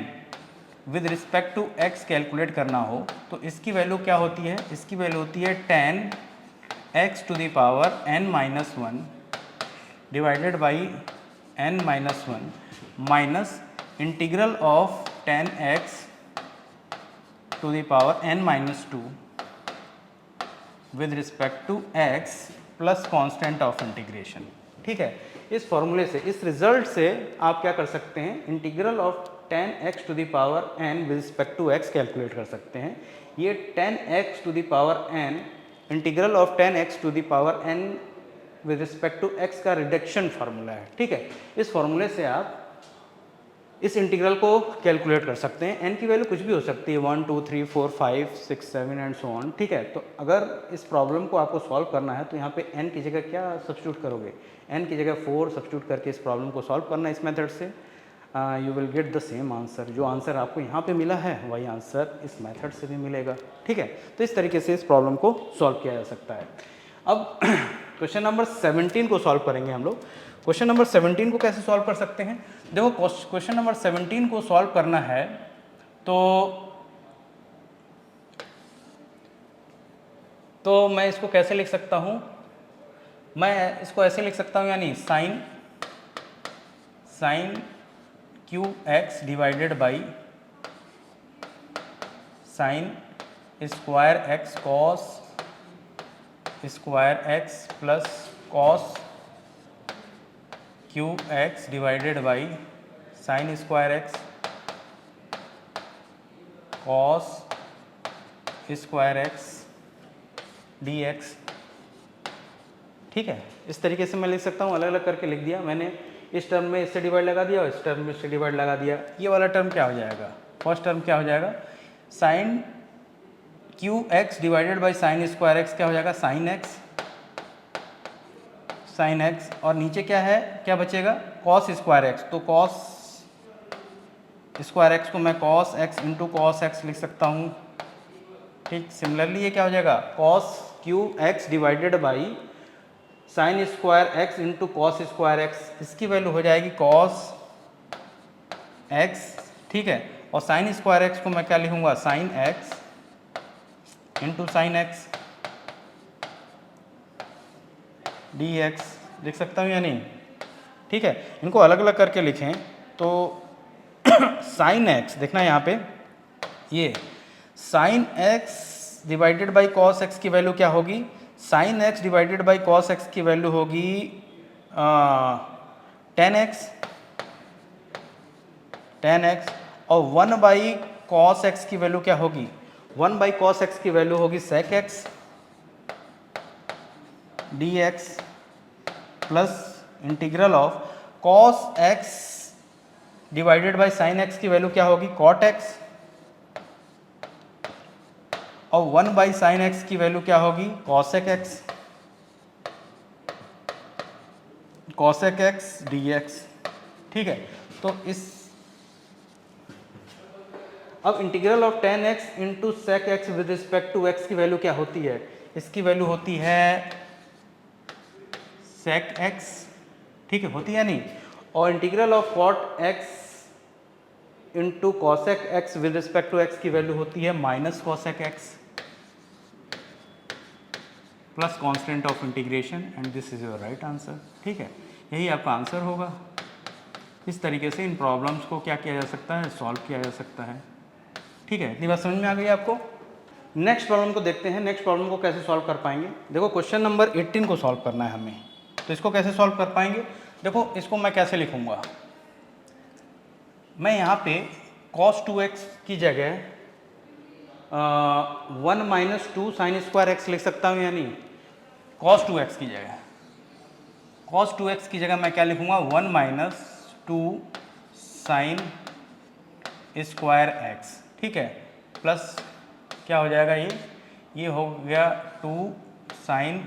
with respect to x calculate करना हो, तो इसकी वैल्यू क्या होती है, इसकी वैल्यू होती है 10x to the power n minus 1 divided by n minus 1 minus integral of 10x to the power n minus 2 with respect to x plus constant of integration. ठीक है, इस फॉर्मूले से, इस रिजल्ट से आप क्या कर सकते हैं, integral of 10x to the power n with respect to x calculate कर सकते हैं। ये 10x to the power n, integral of 10x to the power n with respect to x का रिडक्शन फार्मूला है। ठीक है, इस फार्मूले से आप इस इंटीग्रल को कैलकुलेट कर सकते हैं। n की वैल्यू कुछ भी हो सकती है, 1 2 3 4 5 6 7 एंड सो ऑन। ठीक है, तो अगर इस प्रॉब्लम को आपको सॉल्व करना है तो यहाँ पे n की जगह क्या सब्स्टिट्यूट करोगे, n की जगह 4 सब्स्टिट्यूट करके इस प्रॉब्लम को सॉल्व करना है इस मेथड से। You will get the same answer. जो आंसर आपको यहाँ पे मिला है वही आंसर इस मेथड से भी मिलेगा। ठीक है, तो इस तरीके से इस प्रॉब्लम को सॉल्व किया जा सकता है। अब क्वेश्चन नंबर 17 को सॉल्व करेंगे हम लोग। क्वेश्चन नंबर 17 को कैसे सॉल्व कर सकते हैं, देखो क्वेश्चन नंबर 17 को सॉल्व करना है तो मैं इसको कैसे लिख सकता हूँ, मैं इसको ऐसे लिख सकता हूँ, यानी sine cube x divided by sine square x cos square x plus cos cube x divided by sine square x cos square x d x. ठीक है, इस तरीके से मैं लिख सकता हूँ, अलग अलग करके लिख दिया मैंने। इस टर्म में इससे डिवाइड लगा दिया और इस टर्म में इससे डिवाइड लगा दिया। ये वाला टर्म क्या हो जाएगा, फर्स्ट टर्म क्या हो जाएगा, sine cube x divided by sine square x क्या हो जाएगा, साइन एक्स, और नीचे क्या है, क्या बचेगा, कॉस स्क्वायर एक्स। तो कॉस स्क्वायर एक्स को मैं cos x into cos x लिख सकता हूँ। ठीक, सिमिलरली ये क्या हो जाएगा, cos cube x divided by sine square x into cos square x, इसकी वैल्यू हो जाएगी कॉस एक्स। ठीक है, और साइन स्क्वायर एक्स को मैं क्या लिखूंगा, sine x into sine x d x लिख सकता हूँ या नहीं। ठीक है, इनको अलग अलग करके लिखें तो साइन एक्स, देखना यहाँ पे, ये sine x divided by cos x की वैल्यू क्या होगी, sine x divided by cos x की वैल्यू होगी 10x, और 1 बाई कॉस एक्स की वैल्यू क्या होगी, 1 बाई कॉस एक्स की वैल्यू होगी sec x d x plus integral of cos x divided by sine x की वैल्यू क्या होगी, कॉट एक्स, और 1 बाई साइन एक्स की वैल्यू क्या होगी, कॉसेक एक्स डी एक्स। ठीक है, तो इस अब integral of 10x into sec x with respect to x की वैल्यू क्या होती है, इसकी वैल्यू होती है सेक एक्स ठीक है, होती है नहीं। और integral of cot x into cosec x with respect to x की वैल्यू होती है minus cosec x plus constant of integration and this is your right answer. ठीक है, यही आपका आंसर होगा। इस तरीके से इन प्रॉब्लम्स को क्या किया जा सकता है, सॉल्व किया जा सकता है। ठीक है, इतनी बात समझ में आ गई आपको। नेक्स्ट प्रॉब्लम को देखते हैं, नेक्स्ट प्रॉब्लम को कैसे सॉल्व कर पाएंगे। देखो क्वेश्चन नंबर 18 को सॉल्व करना है हमें, तो इसको कैसे सॉल्व कर पाएंगे। देखो इसको मैं कैसे लिखूंगा, मैं यहाँ पे cos 2x की जगह 1 माइनस 2 साइन स्क्वायर एक्स लिख सकता हूँ या नहीं। cos 2x की जगह, cos 2x की जगह मैं क्या लिखूंगा, 1 माइनस 2 साइन स्क्वायर एक्स। ठीक है, प्लस क्या हो जाएगा, ये हो गया 2 sign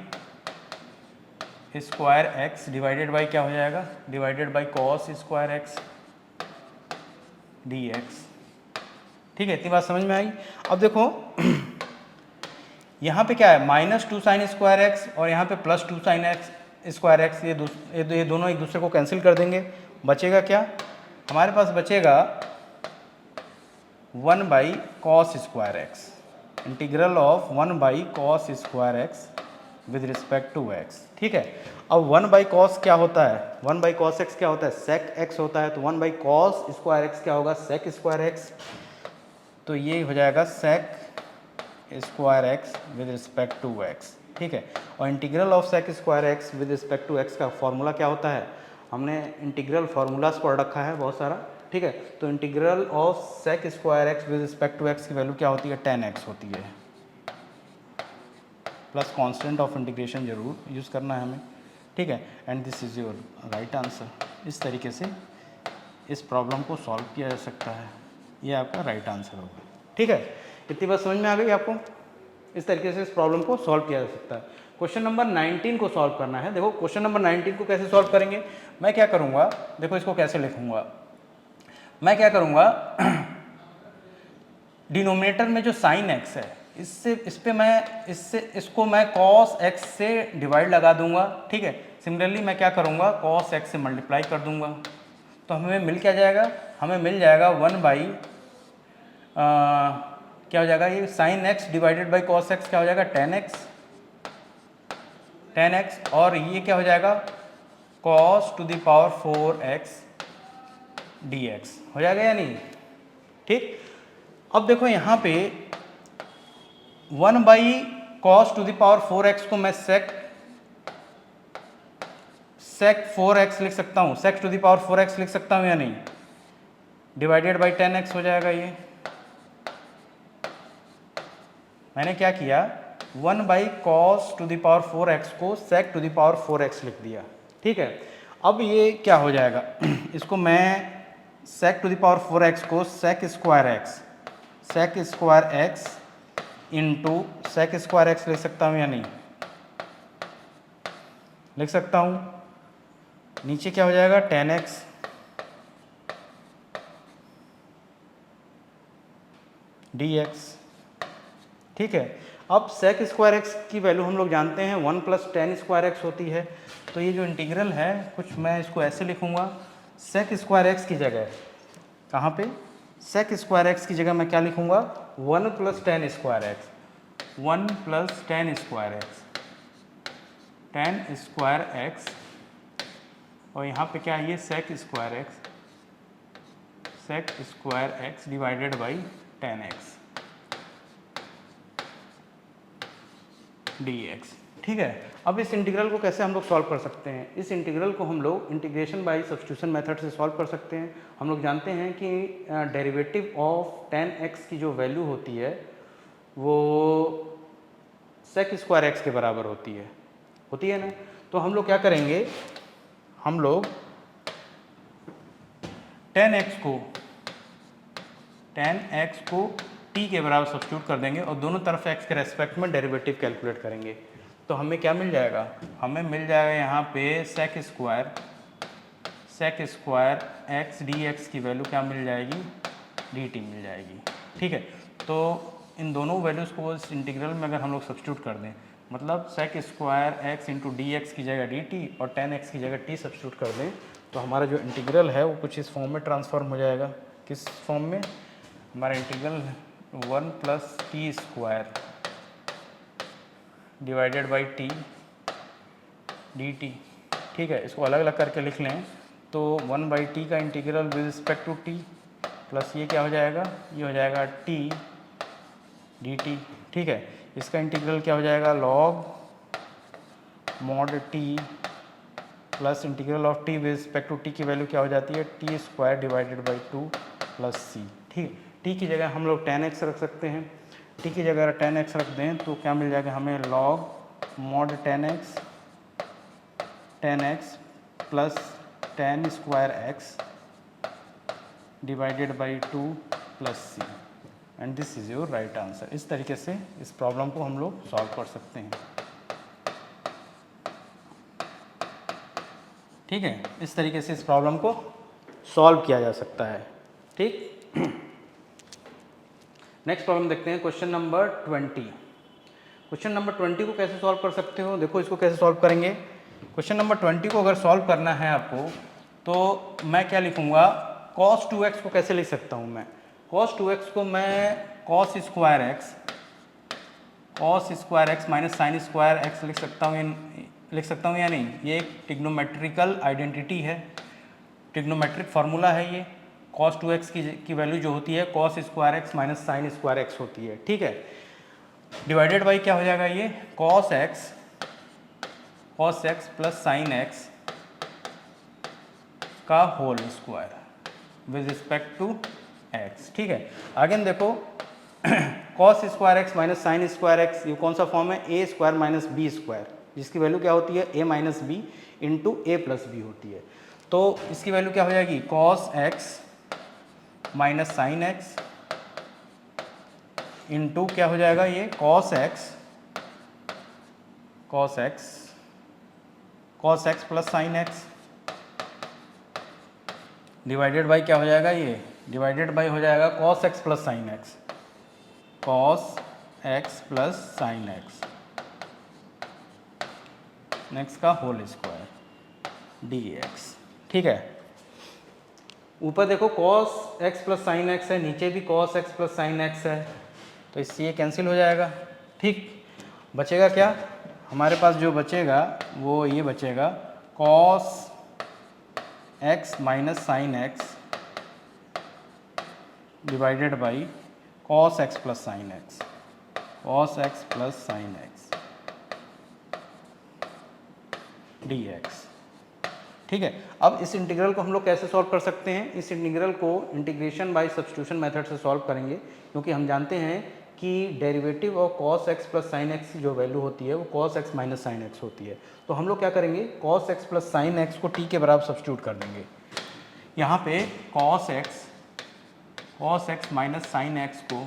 square x divided by क्या हो जाएगा, divided by cos square x d x. ठीक है, इतनी बात समझ में आई। अब देखो यहाँ पे क्या है, माइनस 2 साइन स्क्वायर एक्स और यहाँ पे plus 2 sine x square x, ये दोनों एक दूसरे को कैंसिल कर देंगे। बचेगा क्या, हमारे पास बचेगा 1 by cos square x, integral of 1 by cos square x with respect to x. ठीक है, अब 1 बाई कॉस क्या होता है, 1 बाई कॉस एक्स क्या होता है, सेक एक्स होता है। तो 1 बाई कॉस स्क्वायर एक्स क्या होगा, सेक स्क्वायर एक्स। तो ये हो जाएगा sec square x with respect to x. ठीक है, और integral of sec square x with respect to x का फॉर्मूला क्या होता है, हमने इंटीग्रल फार्मूलाज पढ़ रखा है बहुत सारा। ठीक है, तो integral of sec square x with respect to x की वैल्यू क्या होती है, 10x होती है, प्लस कांस्टेंट ऑफ इंटीग्रेशन जरूर यूज़ करना है हमें। ठीक है, and this is your right answer. इस तरीके से इस प्रॉब्लम को सॉल्व किया जा सकता है, ये आपका राइट आंसर होगा। ठीक है, इतनी बात समझ में आ गई आपको। इस तरीके से इस प्रॉब्लम को सॉल्व किया जा सकता है। क्वेश्चन नंबर 19 को सॉल्व करना है। देखो क्वेश्चन नंबर 19 को कैसे सॉल्व करेंगे, मैं क्या करूँगा, देखो इसको कैसे लिखूँगा, मैं क्या करूँगा, डिनोमिनेटर में जो साइन एक्स है इसको मैं कॉस एक्स से डिवाइड लगा दूंगा। ठीक है, सिमिलरली मैं क्या करूँगा, कॉस एक्स से मल्टीप्लाई कर दूंगा। तो हमें मिल क्या जाएगा, हमें मिल जाएगा 1 बाई क्या हो जाएगा, ये sine x divided by cos x क्या हो जाएगा, 10x, और ये क्या हो जाएगा, cos two the power 4x dx हो जाएगा या नहीं। ठीक, अब देखो यहाँ पे 1 by cos two the power 4x को मैं सेक 4x लिख सकता हूँ, सेक टू द पावर 4x लिख सकता हूँ या नहीं, डिवाइडेड बाई 10x हो जाएगा। ये मैंने क्या किया, 1 by cos two the power 4x को सेक टू द पावर 4x लिख दिया। ठीक है, अब ये क्या हो जाएगा, इसको मैं सेक टू द पावर 4x को sec square x into sec square x लिख सकता हूँ या नहीं, लिख सकता हूँ। नीचे क्या हो जाएगा, 10x dx। ठीक है, अब सेक स्क्वायर एक्स की वैल्यू हम लोग जानते हैं 1 प्लस 10 स्क्वायर एक्स होती है। तो ये जो इंटीग्रल है, कुछ मैं इसको ऐसे लिखूँगा, सेक स्क्वायर एक्स की जगह, कहाँ पे, सेक स्क्वायर एक्स की जगह मैं क्या लिखूँगा, 1 plus 10 square x, 1 plus 10 square x, 10 square x, और यहाँ पे क्या है, ये sec square x divided by 10x dx। ठीक है, अब इस इंटीग्रल को कैसे हम लोग सॉल्व कर सकते हैं, इस इंटीग्रल को हम लोग इंटीग्रेशन बाय सब्स्टिट्यूशन मेथड से सॉल्व कर सकते हैं। हम लोग जानते हैं कि डेरिवेटिव ऑफ 10x की जो वैल्यू होती है वो सेक स्क्वायर एक्स के बराबर होती है ना। तो हम लोग क्या करेंगे, हम लोग 10x को t के बराबर सब्स्टिट्यूट कर देंगे और दोनों तरफ x के रेस्पेक्ट में डेरिवेटिव कैलकुलेट करेंगे। तो हमें क्या मिल जाएगा, हमें मिल जाएगा यहाँ पे सेक स्क्वायर एक्स dx की वैल्यू क्या मिल जाएगी, dt मिल जाएगी। ठीक है, तो इन दोनों वैल्यूज़ को इस इंटीग्रल में अगर हम लोग सब्स्टिट्यूट कर दें मतलब sec square x into d x की जगह डी टी और tan x की जगह t सब्स्टिट्यूट कर दें तो हमारा जो इंटीग्रल है वो कुछ इस फॉर्म में ट्रांसफॉर्म हो जाएगा। किस फॉर्म में? हमारा integral 1 plus T square divided by T d t. ठीक है, इसको अलग अलग करके लिख लें तो 1 बाई टी का integral with respect to t plus ये क्या हो जाएगा, ये हो जाएगा टी डी टी। ठीक है, इसका इंटीग्रल क्या हो जाएगा, log mod t plus integral of t with respect to T की वैल्यू क्या हो जाती है, t square divided by 2 plus सी। ठीक है, टी की जगह हम लोग tan x रख सकते हैं। टी की जगह अगर tan x रख दें तो क्या मिल जाएगा हमें, log mod tan x plus tan square x divided by 2 plus c and this is your right answer. इस तरीके से इस प्रॉब्लम को हम लोग सॉल्व कर सकते हैं। ठीक है, इस तरीके से इस प्रॉब्लम को सॉल्व किया जा सकता है। ठीक, नेक्स्ट प्रॉब्लम देखते हैं, क्वेश्चन नंबर 20। क्वेश्चन नंबर 20 को कैसे सॉल्व कर सकते हो, देखो इसको कैसे सॉल्व करेंगे। क्वेश्चन नंबर 20 को अगर सॉल्व करना है आपको तो मैं क्या लिखूंगा, cos 2x को कैसे लिख सकता हूँ मैं, cos 2x को मैं cos square x minus sine square x लिख सकता हूँ या नहीं। ये एक ट्रिग्नोमेट्रिकल आइडेंटिटी है, ट्रिग्नोमेट्रिक फार्मूला है ये। cos 2x की वैल्यू जो होती है cos square x minus sine square x होती है। ठीक है, डिवाइडेड बाई क्या हो जाएगा, ये cos x plus sine x का whole square with respect to x। ठीक है, आगे देखो cos square x minus sine square x, ये कौन सा फॉर्म है, a square minus b square, जिसकी वैल्यू क्या होती है, a minus b into a plus b होती है। तो इसकी वैल्यू क्या हो जाएगी, cos x minus sine x into क्या हो जाएगा, ये cos x plus sine x divided by क्या हो जाएगा, ये डिवाइडेड बाई हो जाएगा cos x plus sine x next का होल स्क्वायर dx। ठीक है, ऊपर देखो cos x plus sine x है, नीचे भी cos x plus sine x है, तो इससे ये कैंसिल हो जाएगा। ठीक, बचेगा क्या, हमारे पास जो बचेगा वो ये बचेगा cos x minus sine x divided by cos x plus sine x dx। ठीक है, अब इस इंटीग्रल को हम लोग कैसे सॉल्व कर सकते हैं, इस इंटीग्रल को इंटीग्रेशन बाय सब्स्टिट्यूशन मेथड से सॉल्व करेंगे, क्योंकि हम जानते हैं कि derivative of cos x plus sine x की जो वैल्यू होती है वो cos x minus sine x होती है। तो हम लोग क्या करेंगे, cos x plus sine x को t के बराबर सब्स्टिट्यूट कर देंगे। यहाँ पे cos x minus sine x को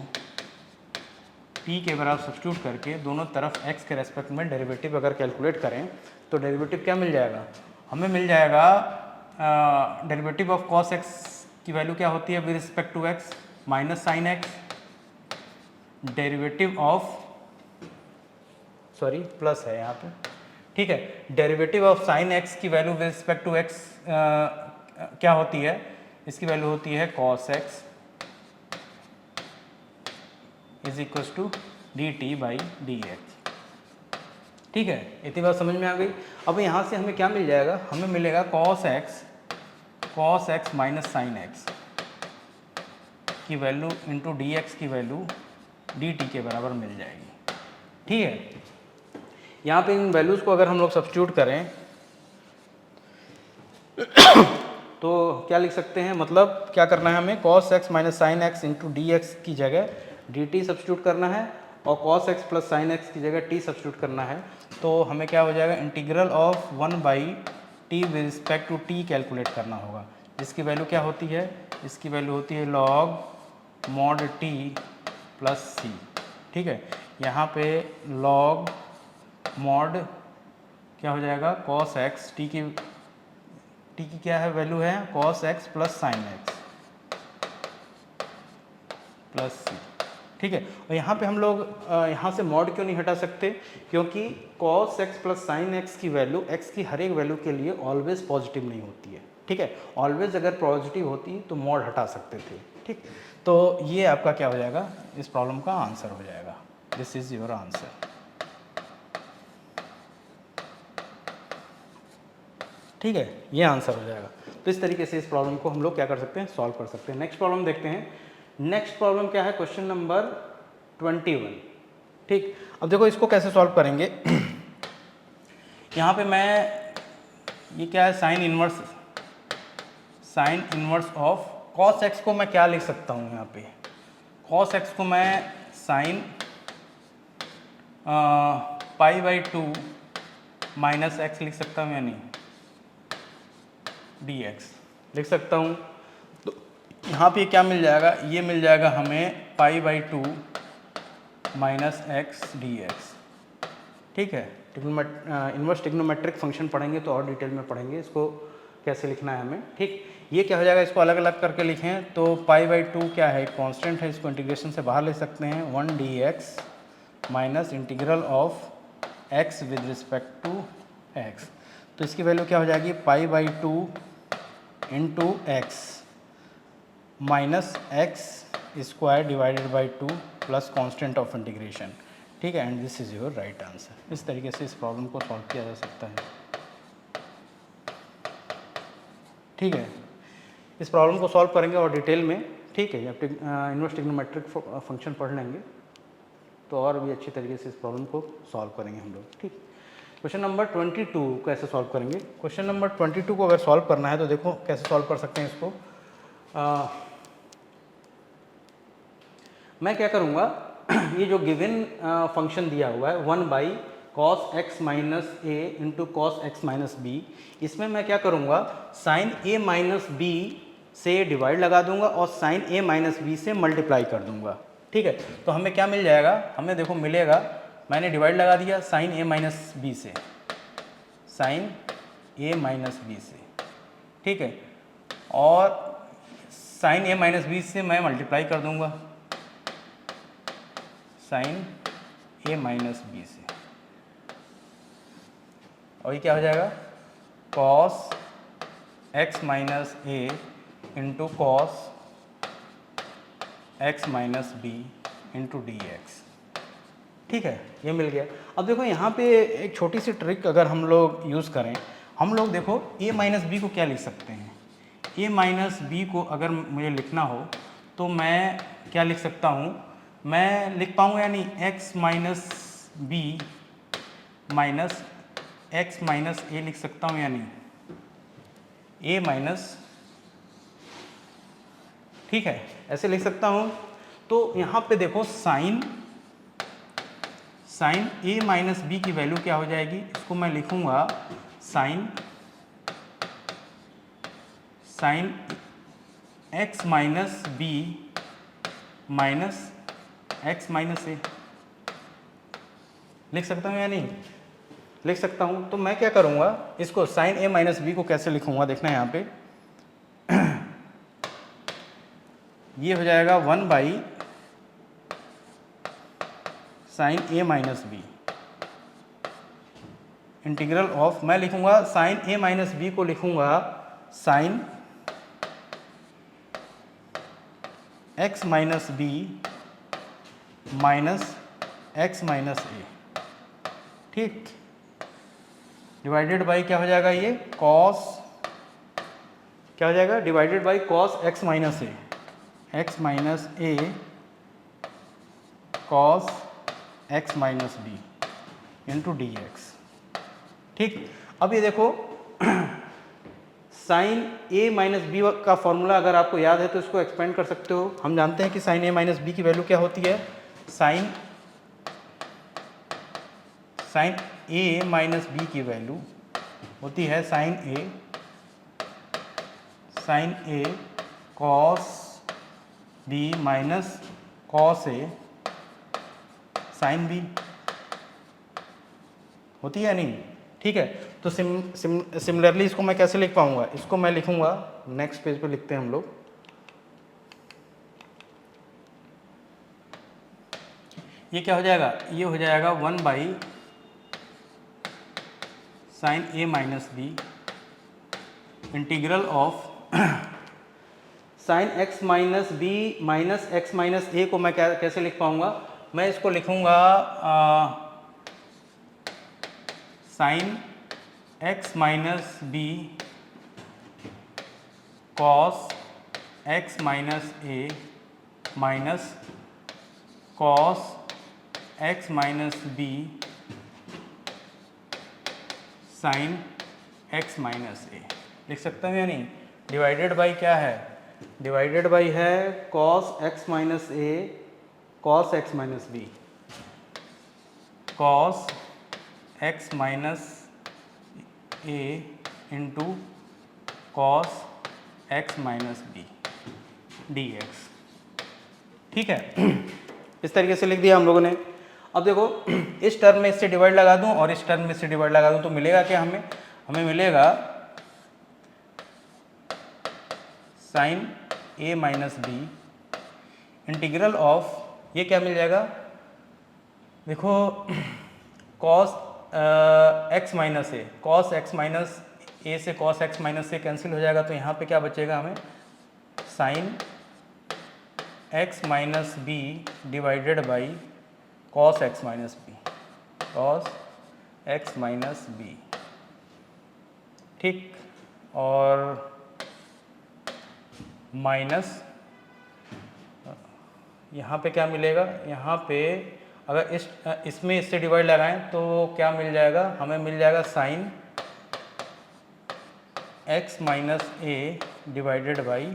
t के बराबर सब्स्टिट्यूट करके दोनों तरफ x के रेस्पेक्ट में डेरिवेटिव अगर कैलकुलेट करें तो डेरिवेटिव क्या मिल जाएगा, हमें मिल जाएगा डेरिवेटिव ऑफ cos x की वैल्यू क्या होती है with respect to x, minus sine x derivative of plus है यहाँ पे। ठीक है, डेरिवेटिव ऑफ साइन x की value with respect to x क्या होती है, इसकी वैल्यू होती है cos x is equal to d t by d x. ठीक है, इतनी बात समझ में आ गई। अब यहाँ से हमें क्या मिल जाएगा, हमें मिलेगा cos x minus sine x की वैल्यू इंटू डी एक्स की वैल्यू डी टी के बराबर मिल जाएगी। ठीक है, यहाँ पे इन वैल्यूज़ को अगर हम लोग सब्स्टिट्यूट करें तो क्या लिख सकते हैं, मतलब क्या करना है हमें, cos x minus sine x into d x की जगह डी टी सब्स्टिट्यूट करना है और cos x plus sine x की जगह t सब्स्टिट्यूट करना है। तो हमें क्या हो जाएगा, integral of 1 by T with respect to t calculate करना होगा, जिसकी वैल्यू क्या होती है, इसकी वैल्यू होती है log मॉड t प्लस सी। ठीक है, यहाँ पे log मॉड क्या हो जाएगा, cos x t की क्या है वैल्यू है, cos x plus sine x plus सी। ठीक है। और यहाँ पे हम लोग यहाँ से मॉड क्यों नहीं हटा सकते, क्योंकि cos x plus sine x की वैल्यू x की हर एक वैल्यू के लिए ऑलवेज पॉजिटिव नहीं होती है। ठीक है, ऑलवेज अगर पॉजिटिव होती तो मॉड हटा सकते थे। ठीक, तो ये आपका क्या हो जाएगा, इस प्रॉब्लम का आंसर हो जाएगा। This is your answer. ठीक है, ये आंसर हो जाएगा। तो इस तरीके से इस प्रॉब्लम को हम लोग क्या कर सकते हैं, सॉल्व कर सकते हैं। नेक्स्ट प्रॉब्लम देखते हैं। नेक्स्ट प्रॉब्लम क्या है, क्वेश्चन नंबर 21। ठीक, अब देखो इसको कैसे सॉल्व करेंगे। यहाँ पे मैं, ये क्या है, sine inverse of cos x को मैं क्या लिख सकता हूँ, यहाँ पे कॉस एक्स को मैं साइन π/2 माइनस एक्स लिख सकता हूँ या नहीं, dx लिख सकता हूँ। तो यहाँ पे क्या मिल जाएगा, ये मिल जाएगा हमें π/2 माइनस एक्स dx। ठीक है, इन्वर्स ट्रिग्नोमेट्रिक फंक्शन पढ़ेंगे तो और डिटेल में पढ़ेंगे इसको कैसे लिखना है हमें। ठीक, ये क्या हो जाएगा, इसको अलग अलग करके लिखें तो π/2 क्या है, कांस्टेंट है, इसको इंटीग्रेशन से बाहर ले सकते हैं, 1 dx minus integral of x with respect to x। तो इसकी वैल्यू क्या हो जाएगी, π/2 into x minus x square divided by 2 plus constant of integration. ठीक है, and this is your right answer. इस तरीके से इस प्रॉब्लम को सॉल्व किया जा सकता है। ठीक है, इस प्रॉब्लम को सॉल्व करेंगे और डिटेल में। ठीक है, जब इन्वर्स ट्रिग्नोमेट्रिक फंक्शन पढ़ लेंगे तो और भी अच्छी तरीके से इस प्रॉब्लम को सॉल्व करेंगे हम लोग। ठीक, क्वेश्चन नंबर 22 कैसे सॉल्व करेंगे। क्वेश्चन नंबर 22 को अगर सॉल्व करना है तो देखो कैसे सॉल्व कर सकते हैं इसको। मैं क्या करूँगा, ये जो गिवन फंक्शन दिया हुआ है 1/cos x minus a into cos x minus b, इसमें मैं क्या करूँगा, साइन ए माइनस बी से डिवाइड लगा दूंगा और साइन ए माइनस बी से मल्टीप्लाई कर दूंगा। ठीक है, तो हमें क्या मिल जाएगा, हमें देखो मिलेगा, मैंने डिवाइड लगा दिया साइन ए माइनस बी से, साइन ए माइनस बी से। ठीक है, और साइन ए माइनस बी से मैं मल्टीप्लाई कर दूंगा साइन ए माइनस बी से, और ये क्या हो जाएगा, cos x minus a into cos x minus b into d x. ठीक है, ये मिल गया। अब देखो यहाँ पे एक छोटी सी ट्रिक अगर हम लोग यूज़ करें, हम लोग देखो a माइनस बी को क्या लिख सकते हैं, a माइनस बी को अगर मुझे लिखना हो तो मैं क्या लिख सकता हूँ, मैं लिख पाऊँगा या नहीं, x minus b minus x minus a लिख सकता हूँ या नहीं, a माइनस, ठीक है, ऐसे लिख सकता हूँ। तो यहाँ पे देखो साइन ए माइनस बी की वैल्यू क्या हो जाएगी, इसको मैं लिखूँगा sine x minus b minus x minus a, लिख सकता हूँ या नहीं, लिख सकता हूँ। तो मैं क्या करूँगा, इसको साइन ए माइनस बी को कैसे लिखूँगा, देखना है यहाँ पे, ये हो जाएगा 1 sine A minus b integral of, मैं लिखूंगा साइन ए माइनस बी को लिखूंगा sine x minus b minus x minus ए। ठीक, डिवाइडेड बाई क्या हो जाएगा, ये कॉस, क्या हो जाएगा, divided by cos x minus a, x minus a cos x minus b into d x. ठीक, अब ये देखो साइन ए माइनस बी का फॉर्मूला अगर आपको याद है तो इसको एक्सपेंड कर सकते हो। हम जानते हैं कि साइन ए माइनस बी की वैल्यू क्या होती है, साइन ए माइनस बी की वैल्यू होती है sign A cos B minus cos A sine B, होती है नहीं। ठीक है, तो सिमिलरली इसको मैं कैसे लिख पाऊंगा, इसको मैं लिखूंगा, नेक्स्ट पेज पे लिखते हैं हम लोग, ये क्या हो जाएगा, ये हो जाएगा 1 by sine A minus b integral of sine x minus b minus x minus a को मैं कैसे लिख पाऊंगा, मैं इसको लिखूंगा sine x minus b cos x minus a minus cos x minus b sine x minus a लिख सकता हूँ या नहीं। डिवाइडेड बाई क्या है, डिवाइडेड बाई है cos x minus a cos x minus b, cos x minus a into cos x minus b d x. ठीक है, इस तरीके से लिख दिया हम लोगों ने। अब देखो इस टर्म में इससे डिवाइड लगा दूं और इस टर्म में इससे डिवाइड लगा दूं तो मिलेगा क्या हमें, हमें मिलेगा sine A minus b integral of, ये क्या मिल जाएगा, देखो cos x minus a, cos x minus a से cos x minus a cancel हो जाएगा, तो यहाँ पे क्या बचेगा हमें, sine x minus b divided by cos x minus b, cos x minus b. ठीक, और माइनस यहाँ पे क्या मिलेगा, यहाँ पे अगर इसमें इससे डिवाइड लगाएं तो क्या मिल जाएगा, हमें मिल जाएगा sign x minus a divided by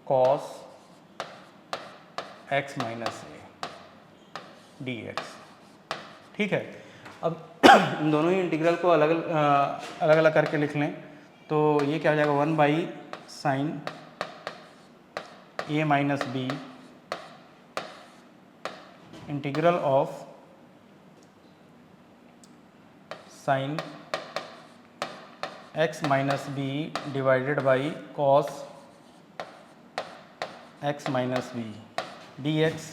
cos x minus a d x. ठीक है, अब इन दोनों ही इंटीग्रल को अलग अलग करके लिख लें तो ये क्या हो जाएगा, 1 by sine A minus b integral of sine x minus b divided by cos x minus b d x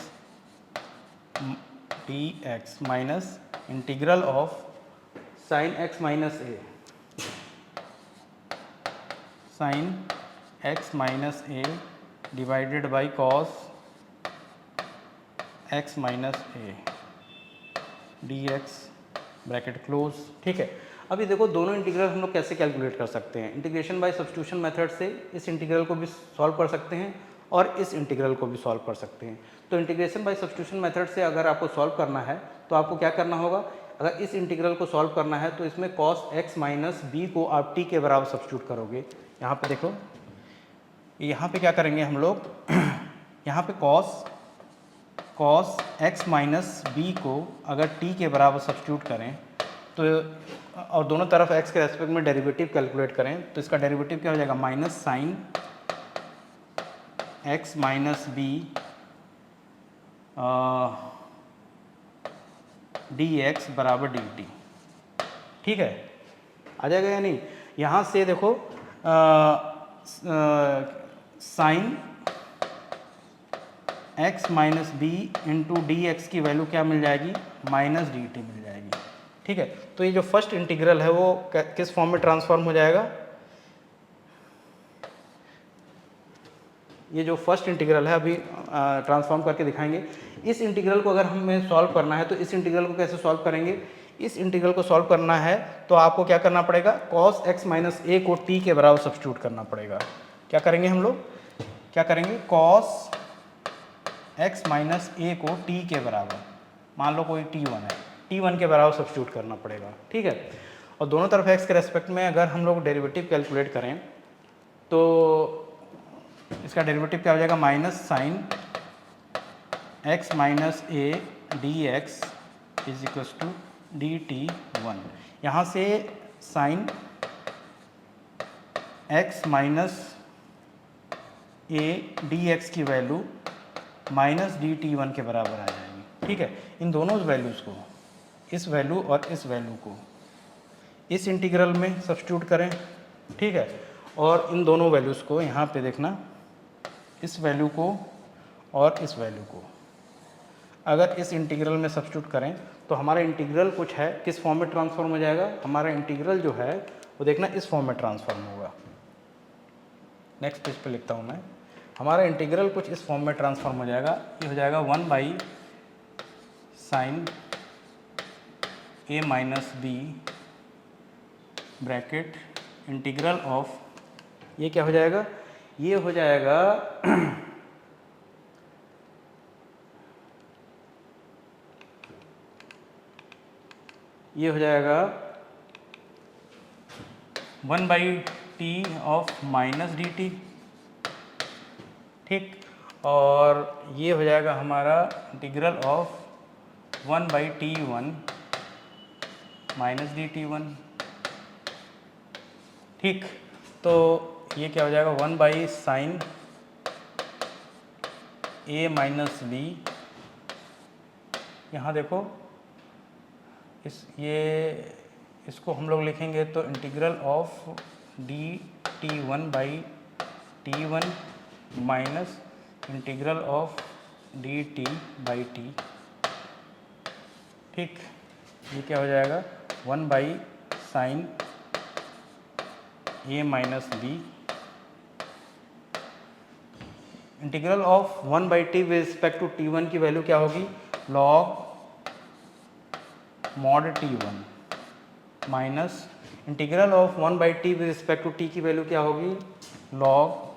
minus integral of sine x minus a, sine x minus a divided by cos x minus a d x bracket close. ठीक है, अभी देखो दोनों integral हम लोग कैसे calculate कर सकते हैं, इंटीग्रेशन बाय सब्स्टिट्यूशन मेथड से इस इंटीग्रल को भी सॉल्व कर सकते हैं और इस इंटीग्रल को भी सॉल्व कर सकते हैं। तो इंटीग्रेशन बाय सब्स्टिट्यूशन मेथड से अगर आपको सॉल्व करना है तो आपको क्या करना होगा, अगर इस इंटीग्रल को सॉल्व करना है तो इसमें कॉस एक्स माइनस बी को आप टी के बराबर सब्स्टिट्यूट करोगे। यहाँ पे देखो, यहाँ पे क्या करेंगे हम लोग, यहाँ पे कॉस एक्स माइनस बी को अगर टी के बराबर सब्स्टिट्यूट करें तो और दोनों तरफ एक्स के रेस्पेक्ट में डेरिवेटिव कैलकुलेट करें तो इसका डेरिवेटिव क्या हो जाएगा, minus sine x minus b d x बराबर डी टी। ठीक है, आ जाएगा या नहीं। यहाँ से देखो sine x minus b into d x की वैल्यू क्या मिल जाएगी, माइनस डी टी मिल जाएगी। ठीक है, तो ये जो फर्स्ट इंटीग्रल है वो किस फॉर्म में ट्रांसफॉर्म हो जाएगा, ये जो फर्स्ट इंटीग्रल है अभी ट्रांसफॉर्म करके दिखाएंगे। इस इंटीग्रल को अगर हमें सॉल्व करना है तो इस इंटीग्रल को कैसे सॉल्व करेंगे, इस इंटीग्रल को सॉल्व करना है तो आपको क्या करना पड़ेगा, कॉस एक्स माइनस ए को टी के बराबर सब्स्टिट्यूट करना पड़ेगा। क्या करेंगे हम लोग, क्या करेंगे, कॉस एक्स माइनस ए को टी के बराबर, मान लो कोई t1 है, t1 के बराबर सब्स्टिट्यूट करना पड़ेगा। ठीक है, और दोनों तरफ x के रेस्पेक्ट में अगर हम लोग डेरिवेटिव कैलकुलेट करें तो इसका डेरिवेटिव क्या हो जाएगा, minus sine x minus a d x is equals to d t one. यहाँ से sine x minus a d x की value minus d t one के बराबर आ जाएगी। ठीक है, इन दोनों वैल्यूज़ को, इस वैल्यू और इस वैल्यू को इस इंटीग्रल में सब्स्टिट्यूट करें। ठीक है, और इन दोनों वैल्यूज़ को यहाँ पे देखना, इस वैल्यू को और इस वैल्यू को अगर इस इंटीग्रल में सब्स्टिट्यूट करें तो हमारा इंटीग्रल कुछ है, किस फॉर्म में ट्रांसफॉर्म हो जाएगा, हमारा इंटीग्रल जो है वो देखना इस फॉर्म में ट्रांसफॉर्म होगा। नेक्स्ट पेज पे लिखता हूँ मैं, हमारा इंटीग्रल कुछ इस फॉर्म में ट्रांसफॉर्म हो जाएगा। ये हो जाएगा 1 by sine a minus b bracket integral of, ये क्या हो जाएगा, ये हो जाएगा ये हो जाएगा 1 by t of minus d t, ठीक, और ये हो जाएगा हमारा integral of 1 by t one minus d t one, ठीक। तो ये क्या हो जाएगा 1 by sine A minus b, यहाँ देखो इसको हम लोग लिखेंगे तो integral of d t one by t one minus integral of d t by t, ठीक। ये क्या हो जाएगा 1 by sine A minus b integral of 1 by T with respect to T one की वैल्यू क्या होगी, log mod T one minus integral of 1 by T with respect to T की value क्या होगी, लॉग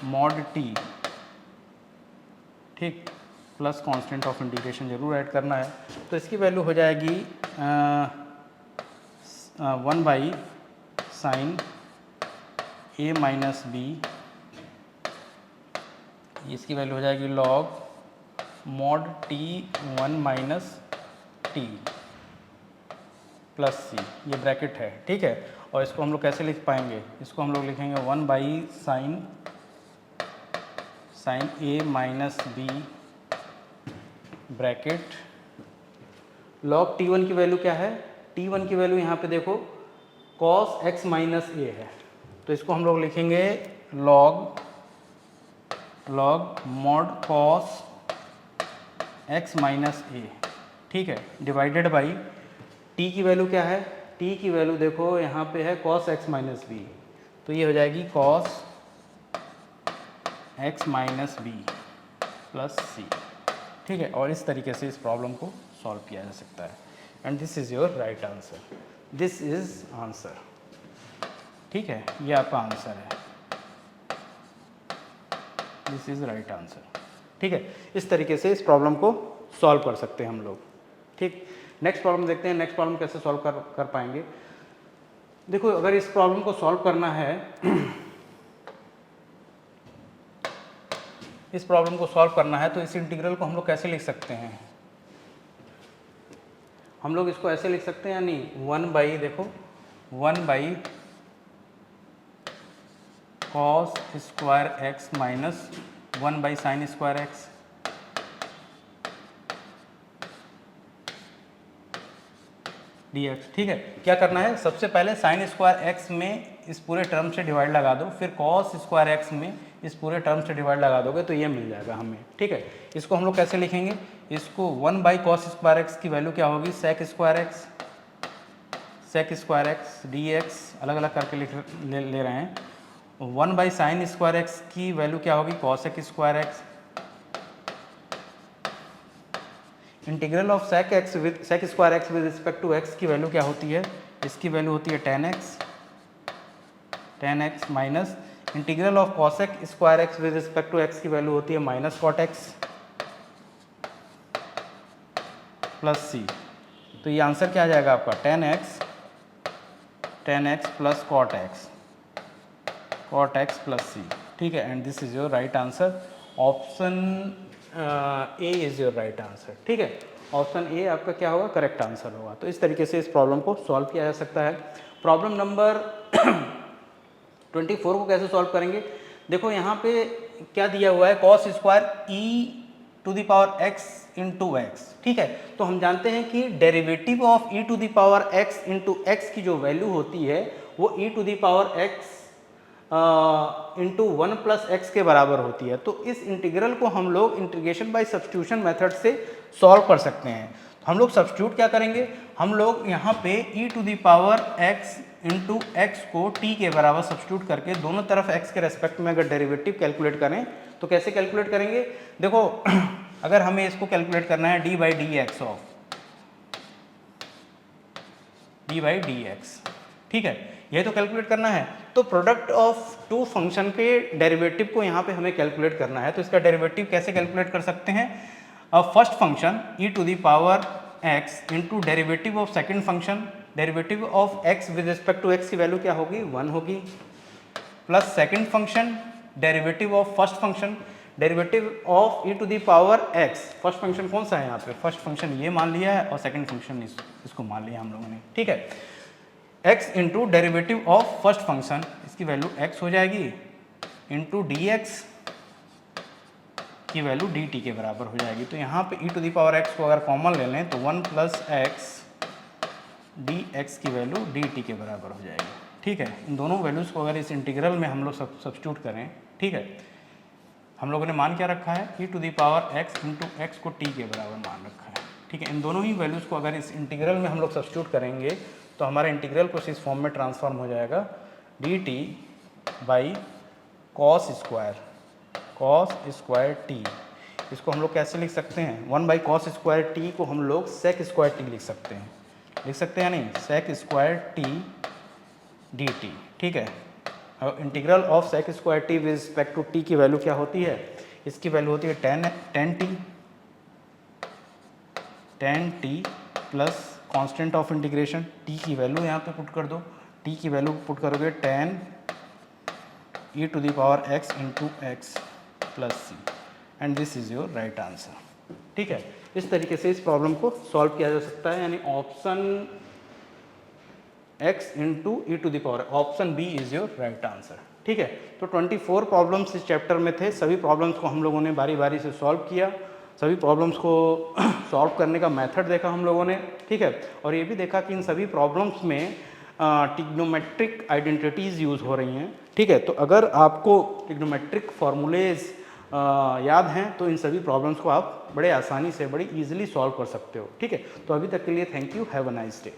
मॉड टी, ठीक, plus constant of integration जरूर add करना है। तो इसकी वैल्यू हो जाएगी 1 by sine A minus B, इसकी वैल्यू हो जाएगी log mod T one minus T plus C, ये ब्रैकेट है, ठीक है। और इसको हम लोग कैसे लिख पाएंगे, इसको हम लोग लिखेंगे 1 by sine A minus b bracket log t one की वैल्यू क्या है, टी वन की वैल्यू यहाँ पे देखो कॉस एक्स माइनस ए है, तो इसको हम लोग लिखेंगे log mod cos x minus ए, ठीक है, डिवाइडेड बाई टी की वैल्यू क्या है, टी की वैल्यू देखो यहाँ पे है कॉस एक्स माइनस बी, तो ये हो जाएगी cos x minus B plus सी, ठीक है। और इस तरीके से इस प्रॉब्लम को सॉल्व किया जा सकता है। And this is your right answer, this is answer, ठीक है, ये आपका आंसर है, दिस इज़ राइट आंसर, ठीक है। इस तरीके से इस प्रॉब्लम को सॉल्व कर सकते हैं हम लोग, ठीक। नेक्स्ट प्रॉब्लम देखते हैं, नेक्स्ट प्रॉब्लम कैसे सॉल्व कर पाएंगे। देखो अगर इस प्रॉब्लम को सॉल्व करना है इस प्रॉब्लम को सॉल्व करना है तो इस इंटीग्रल को हम लोग कैसे लिख सकते हैं, हम लोग इसको ऐसे लिख सकते हैं, यानी 1 बाई देखो 1 by cos square x minus 1 by sine square x, dx, ठीक है। क्या करना है, सबसे पहले साइन स्क्वायर एक्स में इस पूरे टर्म से डिवाइड लगा दो, फिर कॉस स्क्वायर एक्स में इस पूरे टर्म से डिवाइड लगा दोगे तो ये मिल जाएगा हमें, ठीक है। इसको हम लोग कैसे लिखेंगे, इसको 1 बाई कॉस स्क्वायर एक्स की वैल्यू क्या होगी, sec square x d x, अलग अलग करके ले रहे हैं। 1 बाई साइन स्क्वायर एक्स की वैल्यू क्या होगी, cosec square x, integral of sec square x with respect to x की वैल्यू क्या होती है, इसकी वैल्यू होती है tan x minus integral of cosec square x with respect to x की वैल्यू होती है minus cot X plus C. तो ये आंसर क्या आ जाएगा आपका, tan x plus cot X plus सी, ठीक है। And this is your right answer, option A is your right answer, ठीक है। ऑप्शन ए आपका क्या होगा, करेक्ट आंसर होगा। तो इस तरीके से इस प्रॉब्लम को सॉल्व किया जा सकता है। प्रॉब्लम नंबर 24 को कैसे सॉल्व करेंगे, देखो यहाँ पे क्या दिया हुआ है, cos square E to the power X into X, ठीक है। तो हम जानते हैं कि derivative of E to the power X into X की जो वैल्यू होती है वो E to the power X into 1 plus X के बराबर होती है। तो इस इंटीग्रल को हम लोग इंटीग्रेशन बाय सब्स्टिट्यूशन मेथड से सॉल्व कर सकते हैं। तो हम लोग सब्स्टिट्यूट क्या करेंगे, हम लोग यहाँ पे e to the power x into x को t के बराबर सब्स्टिट्यूट करके दोनों तरफ x के रेस्पेक्ट में अगर डेरिवेटिव कैलकुलेट करें तो कैसे कैलकुलेट करेंगे, देखो अगर हमें इसको कैलकुलेट करना है d by d x of d by d x, ठीक है, ये तो कैलकुलेट करना है। तो प्रोडक्ट ऑफ टू फंक्शन के डेरिवेटिव को यहाँ पे हमें कैलकुलेट करना है। तो इसका डेरिवेटिव कैसे कैलकुलेट कर सकते हैं, first function e to the power x into derivative of second function, derivative of x with respect to x की वैल्यू क्या होगी 1 होगी, plus second function derivative of first function, derivative of e to the power x, first function कौन सा है यहाँ पे, first function ये मान लिया है और सेकेंड फंक्शन इसको मान लिया हम लोगों ने, ठीक है, x into derivative of first function, इसकी वैल्यू x हो जाएगी इंटू डी एक्स की वैल्यू डी टी के बराबर हो जाएगी। तो यहाँ पे e to the power x को अगर कॉमन ले लें तो 1 प्लस एक्स डी एक्स की वैल्यू डी टी के बराबर हो जाएगी, ठीक है। इन दोनों वैल्यूज़ को अगर इस इंटीग्रल में हम लोग सब्स्टिट्यूट करें, ठीक है, हम लोगों ने मान क्या रखा है e to the power x into x को t के बराबर मान रखा है, ठीक है। इन दोनों ही वैल्यूज़ को अगर इस इंटीग्रल में हम लोग सब्स्टिट्यूट करेंगे तो हमारा इंटीग्रल कुछ इस फॉर्म में ट्रांसफॉर्म हो जाएगा D t by cos square T. इसको हम लोग कैसे लिख सकते हैं, 1 बाई कॉस स्क्वायर टी को हम लोग सेक स्क्वायर टी लिख सकते हैं या नहीं, sec square t d t, ठीक है। अब integral of sec square t with respect to T की वैल्यू क्या होती है, इसकी वैल्यू होती है tan t plus constant of integration, t की वैल्यू यहाँ पे पुट कर दो, टी की वैल्यू पुट करोगे 10 e to the power x into x plus c, and this is your right answer, ठीक है। इस तरीके से इस प्रॉब्लम को सॉल्व किया जा सकता है, यानी option x into e to the power, option B is your right answer, ठीक है। तो 24 प्रॉब्लम्स इस चैप्टर में थे, सभी प्रॉब्लम्स को हम लोगों ने बारी बारी से सॉल्व किया, सभी प्रॉब्लम्स को सॉल्व करने का मेथड देखा हम लोगों ने, ठीक है। और ये भी देखा कि इन सभी प्रॉब्लम्स में ट्रिग्नोमेट्रिक आइडेंटिटीज़ यूज़ हो रही हैं, ठीक है। तो अगर आपको ट्रिग्नोमेट्रिक फार्मूलेज याद हैं तो इन सभी प्रॉब्लम्स को आप बड़े आसानी से, बड़ी ईजिली सॉल्व कर सकते हो, ठीक है। तो अभी तक के लिए thank you, have a nice day.